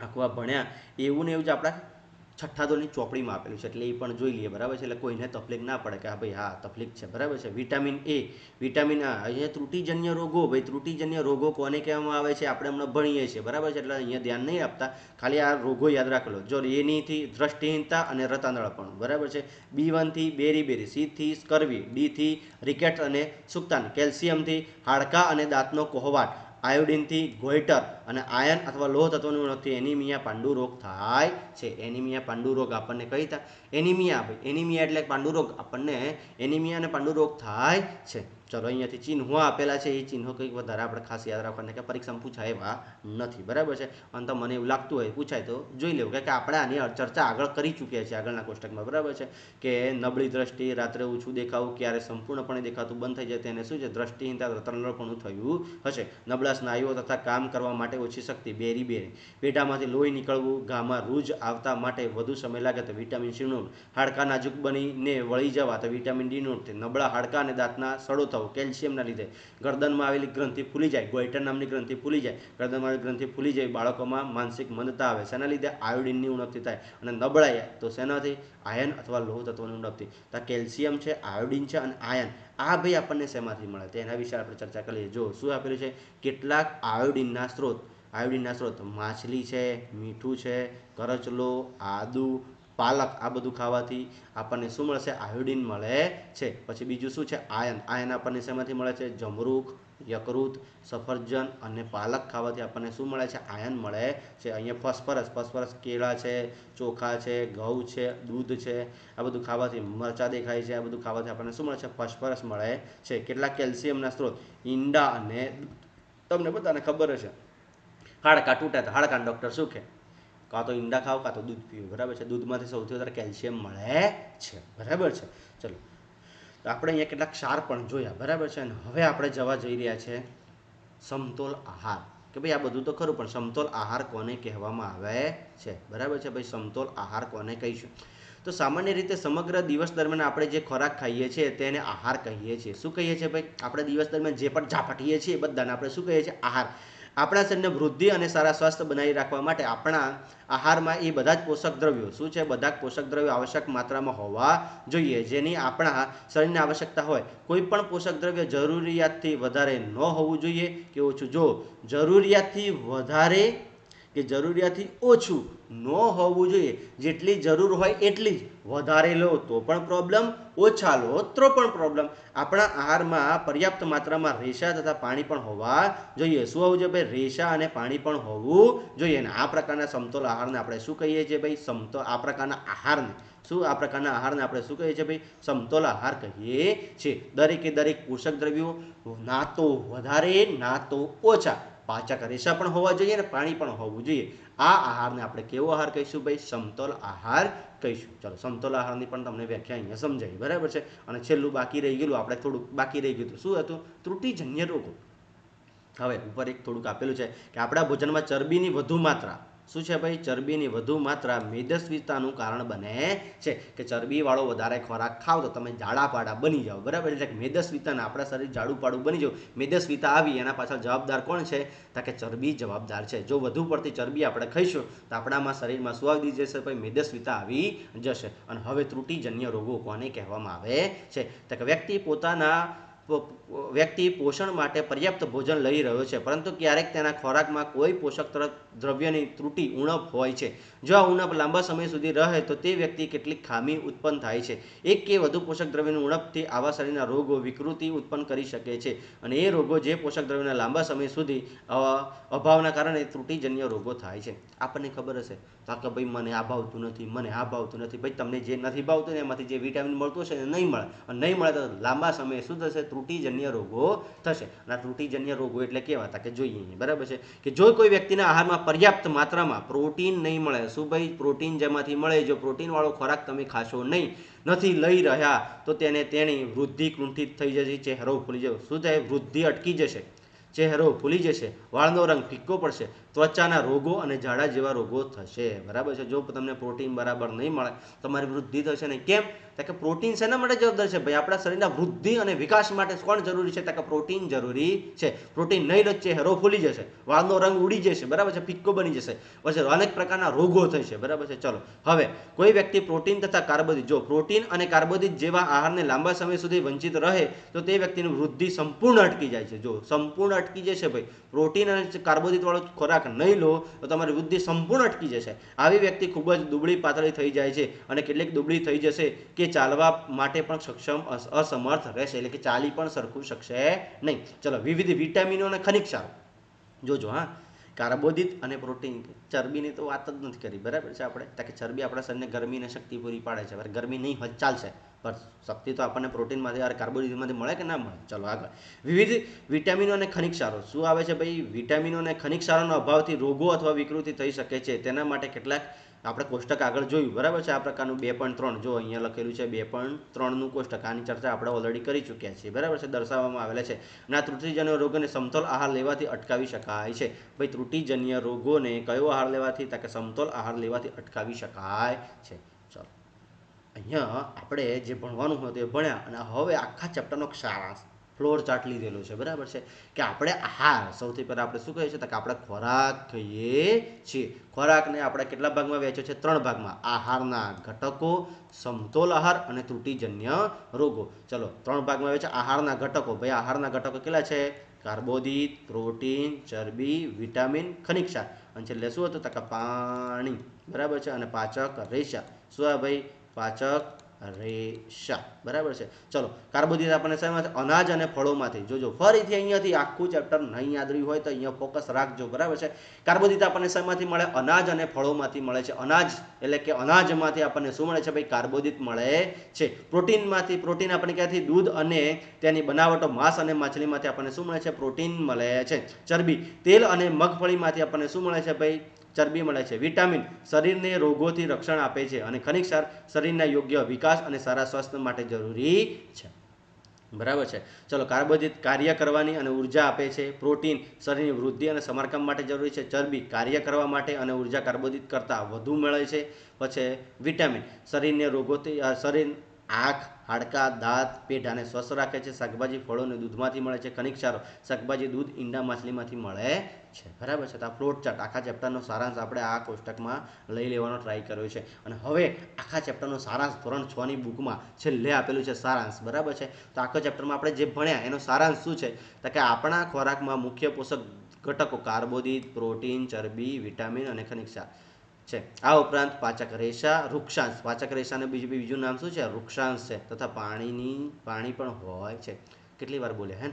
આખું આ ભણ્યા એવું ને એવું જ આપણા છઠ્ઠા ધોરણની ચોપડીમાં આપેલું છે, એટલે એ પણ જોઈ લઈએ, બરાબર છે. એટલે કોઈને તકલીફ ના પડે કે હા ભાઈ હા તકલીફ છે, બરાબર છે. વિટામિન એ, વિટામિન આ, અહીંયા ત્રુટિજન્ય રોગો. ભાઈ ત્રુટિજન્ય રોગો કોને કહેવામાં આવે છે? આપણે હમણાં ભણીએ છીએ, બરાબર છે, એટલે અહીંયા ધ્યાન નહીં આપતા, ખાલી આ રોગો યાદ રાખો. જો એનીથી દ્રષ્ટિહીનતા અને રતાંધળાપણું, બરાબર છે. B1 થી બેરી, C થી સ્કર્વી, D થી રિકેટ્સ અને સુક્તાન, કેલ્શિયમથી હાડકાં અને દાંતનો કોહવાટ, આયોડિનથી ગોઈટર અને આયન અથવા લોહ તત્વોની ઉણપથી એનિમિયા પાંડુરોગ થાય છે. એનિમિયા પાંડુરોગ આપણને કઈ થાય? એનિમિયા એટલે પાંડુરોગ, આપણને એનિમિયા અને પાંડુરોગ થાય છે. ચલો અહીંયાથી ચિહ્નો આપેલા છે, એ ચિહ્નો કંઈક વધારે આપણે ખાસ યાદ રાખવાના કે પરીક્ષામાં પૂછાય એવા નથી, બરાબર છે. અને તો મને એવું લાગતું હોય પૂછાય તો જોઈ લેવું, કે આપણે આની ચર્ચા આગળ કરી ચૂક્યા છીએ આગળના કોષ્ટકમાં, બરાબર છે. કે નબળી દ્રષ્ટિ, રાત્રે ઓછું દેખાવું, ક્યારે સંપૂર્ણપણે દેખાતું બંધ થઈ જાય તેને શું છે? દ્રષ્ટિહીનતા, રતાંધળાપણું થયું હશે. નબળા સ્નાયુઓ તથા કામ કરવા માટે ઓછી શક્તિ, બેરી. પેટામાંથી લોહી નીકળવું, ઘામાં રૂજ આવતા માટે વધુ સમય લાગે તો વિટામિન સી નું. હાડકાં નાજુક બનીને વળી જવા તો વિટામિન ડી નું. નબળા હાડકાં અને દાંતના સડો થવો કેલ્શિયમના લીધે. ગરદનમાં આવેલી ગ્રંથિ ફૂલી જાય, ગોઈટર નામની ગ્રંથિ ફૂલી જાય, ગરદનમાં આવેલી ગ્રંથિ ફૂલી જાય. બાળકોમાં માનસિક મંદતા આવે, શેના લીધે? આયોડિનની ઉણપથી થાય. અને નબળાઈ તો શેનાથી? આયન અથવા લોહ તત્વોની ઉણપથી. તો કેલ્શિયમ છે, આયોડિન છે અને આયન, આ ભાઈ આપણને શેમાંથી મળે તેના વિશે આપણે ચર્ચા કરીએ. જો શું આપેલું છે? કેટલાક આયોડિનના સ્ત્રોત માછલી છે, મીઠું છે, કરચલો, આદુ, પાલક, આ બધું ખાવાથી આપણને શું મળશે? આયોડિન મળે છે. પછી બીજું શું છે? આયન આપણને શેમાંથી મળે છે? જમરૂખ, યકૃત, સફરજન અને પાલક ખાવાથી આપણને શું મળે છે? આયન મળે છે. અહીંયા ફોસ્ફરસ કેળા છે, ચોખા છે, ઘઉં છે, દૂધ છે, આ બધું ખાવાથી, મરચાં દેખાય છે, આ બધું ખાવાથી આપણને શું મળે છે? ફોસ્ફરસ મળે છે. કેટલાક કેલ્શિયમના સ્ત્રોત ઈંડા અને તમને બધાને ખબર હશે, હાડકાં તૂટે તો હાડકાં ડૉક્ટર શું કહે? કાં તો ઈંડા ખાઓ કાં તો દૂધ પીવું, બરાબર છે. દૂધમાંથી સૌથી વધારે કેલ્શિયમ મળે છે, બરાબર છે. ચલો તો આપણે અહીંયા કેટલાક ક્ષાર પણ જોયા, બરાબર છે. અને હવે આપણે જવા જઈ રહ્યા છે સમતોલ આહાર. કે ભાઈ આ બધું તો ખરું, પણ સમતોલ આહાર કોને કહેવામાં આવે છે? બરાબર છે ભાઈ, સમતોલ આહાર કોને કહીશું? તો સામાન્ય રીતે સમગ્ર દિવસ દરમિયાન આપણે જે ખોરાક ખાઈએ છીએ તેને આહાર કહીએ છીએ. શું કહીએ છીએ ભાઈ? આપણે દિવસ દરમિયાન જે પણ ઝાપટીએ છીએ બધાને આપણે શું કહીએ છીએ? આહાર. આપણા શરીરને વૃદ્ધિ અને સારા સ્વાસ્થ્ય બનાવી રાખવા માટે આપણા આહારમાં એ બધા જ પોષક દ્રવ્યો શું છે, બધા જ પોષક દ્રવ્યો આવશ્યક માત્રામાં હોવા જોઈએ, જેની આપણા શરીરને આવશ્યકતા હોય. કોઈ પણ પોષક દ્રવ્ય જરૂરિયાતથી વધારે ન હોવું જોઈએ કે ઓછું. જો જરૂરિયાતથી વધારે કે જરૂરિયાતથી ઓછું ન હોવું જોઈએ. જેટલી જરૂર હોય એટલી જ. વધારે લો તો પણ પ્રોબ્લેમ, ઓછા લો તો પણ પ્રોબ્લેમ. આપણા આહારમાં પર્યાપ્ત માત્રામાં રેશા તથા પાણી પણ હોવા જોઈએ. શું હોવું જોઈએ ભાઈ? રેશા અને પાણી પણ હોવું જોઈએ. અને આ પ્રકારના સમતોલ આહારને આપણે શું કહીએ છીએ ભાઈ? આ પ્રકારના આહારને આ પ્રકારના આહારને આપણે શું કહીએ છીએ ભાઈ? સમતોલ આહાર કહીએ છીએ. દરેકે દરેક પોષક દ્રવ્યો ના તો વધારે ના તો ઓછા, પાચક રેશા પણ હોવા જોઈએ અને પાણી પણ હોવું જોઈએ. આ આહારને આપણે કેવો આહાર કહીશું ભાઈ? સમતોલ આહાર કહીશું. ચલો, સમતોલ આહારની પણ તમને વ્યાખ્યા અહીંયા સમજાવી, બરાબર છે. અને છેલ્લું બાકી રહી ગયેલું, આપણે થોડુંક બાકી રહી ગયું હતું. શું હતું? ત્રુટિજન્ય રોગો. હવે ઉપર એક થોડુંક આપેલું છે કે આપણા ભોજનમાં ચરબીની વધુ માત્રા શું છે ભાઈ? ચરબીની વધુ માત્રા મેદસ્વીતાનું કારણ બને છે. કે ચરબીવાળો વધારે ખોરાક ખાવ તો તમે જાડાપાડા બની જાઓ, બરાબર. એટલે કે મેદસ્વીતાના આપણા શરીર જાડુપાડું બની જાવ, મેદસ્વીતા આવી, એના પાછળ જવાબદાર કોણ છે? તો કે ચરબી જવાબદાર છે. જો વધુ પડતી ચરબી આપણે ખાઈશું તો આપણામાં શરીરમાં શું આવી જશે ભાઈ? મેદસ્વીતા આવી જશે. અને હવે ત્રુટિજન્ય રોગો કોને કહેવામાં આવે છે? તો કે વ્યક્તિ પોષણ માટે પર્યાપ્ત ભોજન લઈ રહ્યો છે, પરંતુ ક્યારેક તેના ખોરાકમાં કોઈ પોષક દ્રવ્યની ત્રુટિ, ઉણપ હોય છે. જો આ ઉણપ લાંબા સમય સુધી રહે તો તે વ્યક્તિ કેટલીક ખામી ઉત્પન્ન થાય છે. એક કે વધુ પોષક દ્રવ્યની ઉણપથી આવા શરીરના રોગો વિકૃતિ ઉત્પન્ન કરી શકે છે. અને એ રોગો જે પોષક દ્રવ્યના લાંબા સમય સુધી અભાવના કારણે ત્રુટિજન્ય રોગો થાય છે. આપણને ખબર હશે કે ભાઈ મને આ ભાવતું નથી, મને આ ભાવતું નથી. ભાઈ તમને જે નથી ભાવતું ને એમાંથી જે વિટામિન મળતું હશે ને નહીં મળે, અને નહીં મળે તો લાંબા સમયે શું થશે? ત્રુટિજન્ય રોગો થશે. અને આ ત્રુટિજન્ય રોગો એટલે કેવા હતા કે જોઈએ, બરાબર છે. કે જો કોઈ વ્યક્તિના આહારમાં પર્યાપ્ત માત્રામાં પ્રોટીન નહીં મળે, શું ભાઈ? પ્રોટીન જેમાંથી મળે, જો પ્રોટીનવાળો ખોરાક તમે ખાશો નહીં, નથી લઈ રહ્યા, તો તેની વૃદ્ધિ કુંઠિત થઈ જશે, ચહેરો ફૂલી જશે. શું થાય? વૃદ્ધિ અટકી જશે, ચહેરો ફૂલી જશે, વાળનો રંગ ફિક્કો પડશે, ત્વચાના રોગો અને ઝાડા જેવા રોગો થશે, બરાબર છે. જો તમને પ્રોટીન બરાબર નહીં મળે, તમારી વૃદ્ધિ થશે નહીં. કેમ? કે પ્રોટીન શેના માટે જવાબદાર છે ભાઈ? આપણા શરીરના વૃદ્ધિ અને વિકાસ માટે કોણ જરૂરી છે? કે પ્રોટીન જરૂરી છે. પ્રોટીન નહીં લો, ચહેરો ફૂલી જશે, વાળનો રંગ ઉડી જશે, બરાબર છે, ફિક્કો બની જશે, પછી અનેક પ્રકારના રોગો થશે, બરાબર છે. ચલો, હવે કોઈ વ્યક્તિ પ્રોટીન તથા કાર્બોદિત, જો પ્રોટીન અને કાર્બોદિત જેવા આહારને લાંબા સમય સુધી વંચિત રહે તો તે વ્યક્તિની વૃદ્ધિ સંપૂર્ણ અટકી જાય છે. જો સંપૂર્ણ અટકી જશે ભાઈ, પ્રોટીન અને કાર્બોદિત વાળો ખોરાક નહીં લો તો તમારી વૃદ્ધિ સંપૂર્ણ અટકી જશે. આવી વ્યક્તિ ખૂબ જ દુબળી પાતળી થઈ જાય છે, અને કેટલીક દુબળી થઈ જશે કે ચાલવા માટે પણ અસમર્થ રહેશે, એટલે કે ચાલી પણ સરખું શકશે નહીં. ચલો, વિવિધ વિટામિનો અને ખનિજ ક્ષારો જોજો. હા, કાર્બોદિત અને પ્રોટીન, ચરબીની તો વાત જ નથી કરી, બરાબર છે. આપણે કે ચરબી આપણા શરીરને ગરમી અને શક્તિ પૂરી પાડે છે. ગરમી નહીં હોય ચાલશે, પણ શક્તિ તો આપણને પ્રોટીનમાંથી, કાર્બોદિતમાંથી મળે કે ના મળે? ચલો આગળ. વિવિધ વિટામિનો અને ખનિજ ક્ષારો. શું આવે છે ભાઈ? વિટામિનો અને ખનિજ ક્ષારોના અભાવથી રોગો અથવા વિકૃતિ થઈ શકે છે. તેના માટે કેટલાક આપણે કોષ્ટક આગળ જોયું, બરાબર છે. આ પ્રકારનું 2.3 જો અહીંયા લખેલું છે, 2.3નું કોષ્ટક. આની ચર્ચા આપણે ઓલરેડી કરી ચૂક્યા છીએ, બરાબર છે, દર્શાવવામાં આવેલા છે. અને આ ત્રુટિજન્ય રોગોને સમતોલ આહાર લેવાથી અટકાવી શકાય છે. ભાઈ ત્રુટિજન્ય રોગોને કયો આહાર લેવાથી? કે સમતોલ આહાર લેવાથી અટકાવી શકાય છે. ચલો, અહીંયા આપણે જે ભણવાનું હોય તે ભણ્યા, અને હવે આખા ચેપ્ટરનો સારાંશ ફ્લોર ચાર્ટ લીધેલો છે, બરાબર છે. કે આપણે આહાર, સૌથી પહેલાં આપણે શું કહીએ છીએ? કે આપણે ખોરાક ખાઈએ છીએ. ખોરાકને આપણે કેટલા ભાગમાં વહેંચ્યો છે? 3 ભાગમાં. આહારના ઘટકો, સમતોલ આહાર અને ત્રુટિજન્ય રોગો. ચલો, 3 ભાગમાં આવે છે. આહારના ઘટકો. ભાઈ આહારના ઘટકો કેટલા છે? કાર્બોદિત, પ્રોટીન, ચરબી, વિટામિન, ખનિજ ક્ષાર, અને છેલ્લે શું હતું? કે પાણી, બરાબર છે. અને પાચક રેશા. શું આ ભાઈ? પાચક રેશા, બરાબર છે. ચલો, કાર્બોદિત આપણને શેમાંથી? અનાજ અને ફળોમાંથી. જોજો, ફરીથી અહીંયાથી આખું ચેપ્ટર નહીં યાદ રહ્યું હોય તો અહીંયા ફોકસ રાખજો, બરાબર છે. કાર્બોદિત આપણને શેમાંથી મળે? અનાજ અને ફળોમાંથી મળે છે. અનાજ એટલે કે અનાજમાંથી આપણને શું મળે છે ભાઈ? કાર્બોદિત મળે છે. પ્રોટીનમાંથી, પ્રોટીન આપણને ક્યાંથી? દૂધ અને તેની બનાવટો, માંસ અને માછલીમાંથી આપણને શું મળે છે? પ્રોટીન મળે છે. ચરબી, તેલ અને મગફળીમાંથી આપણને શું મળે છે ભાઈ? ચરબી મળે છે. વિટામિન શરીરને રોગોથી રક્ષણ આપે છે. અને ખનિજ ક્ષાર શરીરના યોગ્ય વિકાસ અને સારા સ્વાસ્થ્ય માટે જરૂરી છે, બરાબર છે. ચલો, કાર્બોદિત કાર્ય કરવાની અને ઉર્જા આપે છે. પ્રોટીન શરીરની વૃદ્ધિ અને સમારકામ માટે જરૂરી છે. ચરબી કાર્ય કરવા માટે અને ઉર્જા કાર્બોદિત કરતાં વધુ મળે છે. પછી વિટામિન શરીરને રોગોથી આંખ, હાડકા, દાંત, પેટ આને સ્વસ્થ રાખે છે. શાકભાજી, ફળો અને દૂધમાંથી મળે છે ખનિજ ક્ષારો. શાકભાજી, દૂધ, ઈંડા, માછલીમાંથી મળે છે. બરાબર છે. તો આ ફ્લોટ ચાર્ટ આખા ચેપ્ટરનો સારાંશ આપણે આ કોષ્ટકમાં લઈ લેવાનો ટ્રાય કર્યો છે. અને હવે આખા ચેપ્ટરનો સારાંશ ધોરણ 6 ની બુકમાં છેલ્લે આપેલું છે સારાંશ. બરાબર છે. તો આખા ચેપ્ટરમાં આપણે જે ભણ્યા એનો સારાંશ શું છે? તો કે આપણા ખોરાકમાં મુખ્ય પોષક ઘટકો કાર્બોદિત, પ્રોટીન, ચરબી, વિટામિન અને ખનિજ ક્ષાર છે. આ ઉપરાંત પાચક રેશા, વૃક્ષાંશ, પાચક રેશાને બીજું નામ શું છે? વૃક્ષાંશ છે. તથા પાણી પણ હોય છે. કેટલી વાર બોલે હે?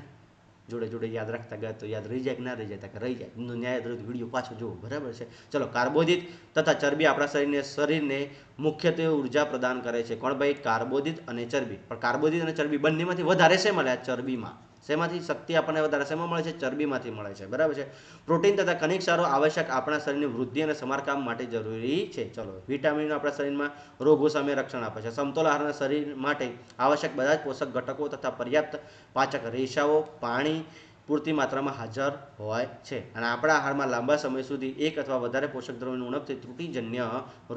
જોડે જોડે યાદ રાખતા ગયા તો યાદ રહી જાય કે ના રહી જાય? કે રહી જાય. ન્યાય વિડીયો પાછો જુઓ. બરાબર છે. ચલો, કાર્બોદિત તથા ચરબી આપણા શરીરને મુખ્યત્વે ઉર્જા પ્રદાન કરે છે. કોણ ભાઈ? કાર્બોદિત અને ચરબી. પણ કાર્બોદિત અને ચરબી બંનેમાંથી વધારે શેમાં મળે? ચરબીમાં. શેમાંથી શક્તિ આપણને વધારે શેમાં મળે છે? ચરબીમાંથી મળે છે. બરાબર છે. પ્રોટીન તથા ખનિજ ક્ષારો આવશ્યક આપણા શરીરની વૃદ્ધિ અને સમારકામ માટે જરૂરી છે. ચલો, વિટામિન આપણા શરીરમાં રોગો સામે રક્ષણ આપે છે. સમતોલ આહારના શરીર માટે આવશ્યક બધા જ પોષક ઘટકો તથા પર્યાપ્ત પાચક રેશાઓ પાણી પૂરતી માત્રામાં હાજર હોય છે. અને આપણા આહારમાં લાંબા સમય સુધી એક અથવા વધારે પોષક દ્રવ્યોની ઉણપથી ત્રુટિજન્ય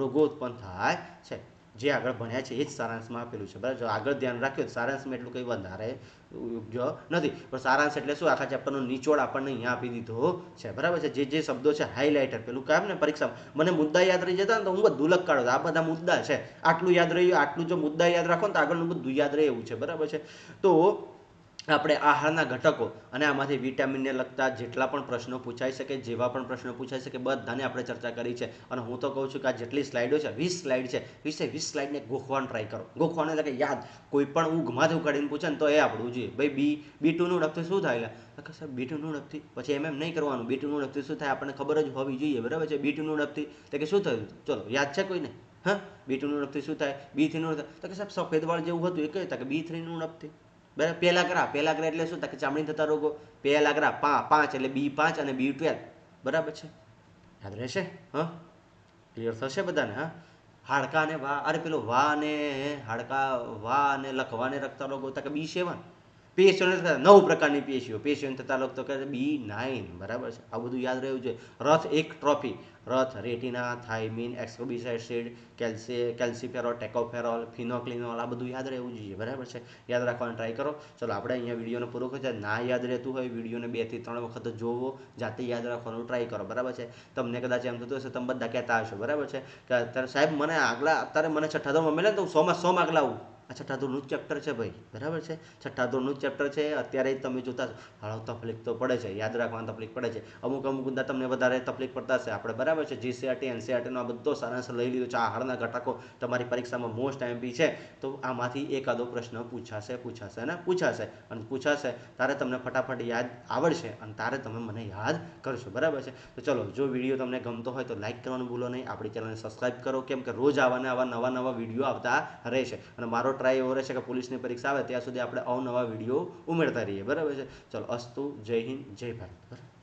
રોગો ઉત્પન્ન થાય છે. જે આગળ ભણ્યા છે એ જ સારાંશમાં આપેલું છે. બરાબર. જો આગળ ધ્યાન રાખ્યું સારાંશમાં એટલું કંઈ વધારે યોગ્ય નથી, પણ સારાંશ એટલે શું? આખા ચેપ્ટરનો નિચોડ આપણને અહીંયા આપી દીધો છે. બરાબર છે. જે શબ્દો છે હાઇલાઇટર, પેલું કામ ને પરીક્ષામાં મને મુદ્દા યાદ રહી જતા ને તો હું બધું લખાડું. આ બધા મુદ્દા છે, આટલું યાદ રહ્યું, આટલું જો મુદ્દા યાદ રાખો ને તો આગળનું બધું યાદ રહે એવું છે. બરાબર છે. તો આપણે આહારના ઘટકો અને આમાંથી વિટામિનને લગતા જેટલા પણ પ્રશ્નો પૂછાઈ શકે, જેવા પણ પ્રશ્નો પૂછાઈ શકે, બધાને આપણે ચર્ચા કરી છે. અને હું તો કહું છું કે આ જેટલી સ્લાઇડો છે, 20 સ્લાઇડ છે, 20 સ્લાઇડને ગોખવાનું ટ્રાય કરો. ગોખવાનું એટલે કે યાદ. કોઈ પણ ઊંઘમાંથી ઉકાળીને પૂછે ને તો એ આપણું જોઈએ. ભાઈ B2નું નક્કી શું થાય? એટલે સાહેબ B2નું નક્કી પછી એમ નહીં કરવાનું. B2નું નક્કી શું થાય આપણને ખબર જ હોવી જોઈએ. બરાબર છે. B2નું નક્કી એટલે કે શું થયું? ચલો, યાદ છે કોઈને? હા, B2નું નક્કી શું થાય? B3નું તો કે સાહેબ સફેદ વાળ જેવું હતું એ કયું? કે B3નું નક્કી. બરાબર. પેલાગ્રા એટલે શું? કે ચામડી થતા રોગો. પેલાગ્રા 5 એટલે B5 અને B12. બરાબર છે. યાદ રહેશે? હા, ક્લિયર થશે બધાને? હા. હાડકા અને વા, અરે પેલો વા અને હાડકા, વા અને લખવાને રખતા રોગો તો કે B7. પેશીઓને થતા 9 પ્રકારની પેશીઓને થતા રોગ તો કે B9. બરાબર છે. આ બધું યાદ રહેવું જોઈએ. રથ એક ટ્રોફી, રથ, રેટિના, થાઇમિન, એસ્કોબિક એસિડ, કેલ્સીફેરોલ, ટેકોફેરોલ, ફિનોક્લિનોલ, આ બધું યાદ રહેવું જોઈએ. બરાબર છે. યાદ રાખવાનો ટ્રાય કરો. ચલો, આપણે અહીંયા વિડીયોનો પૂરો કરીએ. ના યાદ રહેતું હોય વિડીયોને 2 થી 3 વખત જોવો, જાતે યાદ રાખવાનું ટ્રાય કરો. બરાબર છે. તમને કદાચ એમ થતું હશે તમે બધા કહેતા હશો. બરાબર છે કે અત્યારે સાહેબ મને અત્યારે મને છઠ્ઠા ધોરણમાં મળે ને તો 100 માં 100 માર્ક લાવું. આ છઠ્ઠા ધોરણનું જ ચેપ્ટર છે ભાઈ. બરાબર છે. છઠ્ઠા ધોરણનું જ ચેપ્ટર છે. અત્યારે તમે જોતા હાલો તકલીફ તો પડે છે, યાદ રાખવાની તકલીફ પડે છે. અમુક મુદ્દા તમને વધારે તકલીફ પડતા હશે. આપણે બરાબર છે જીસીઆરટી એનસીઆરટીનો આ બધો સારાંશ લઈ લીધો છે. આહારના ઘટકો તમારી પરીક્ષામાં મોસ્ટ આઈએમપી છે. તો આમાંથી એકાદો પ્રશ્ન પૂછાશે અને પૂછાશે ત્યારે તમને ફટાફટ યાદ આવડશે અને ત્યારે તમે મને યાદ કરશો. બરાબર છે. તો ચલો, જો વિડીયો તમને ગમતો હોય તો લાઈક કરવાનું ભૂલો નહીં. આપણી ચેનલને સબસ્ક્રાઈબ કરો, કેમ કે રોજ આવા નવા વિડીયો આવતા રહેશે. અને મારો ટ્રાય એવો રહેશે કે પોલીસની પરીક્ષા આવે ત્યાં સુધી આપણે અવનવા વિડીયો ઉમેરતા રહીએ. બરાબર છે. ચલો, અસ્તુ, જય હિન્દ, જય ભારત. બરાબર.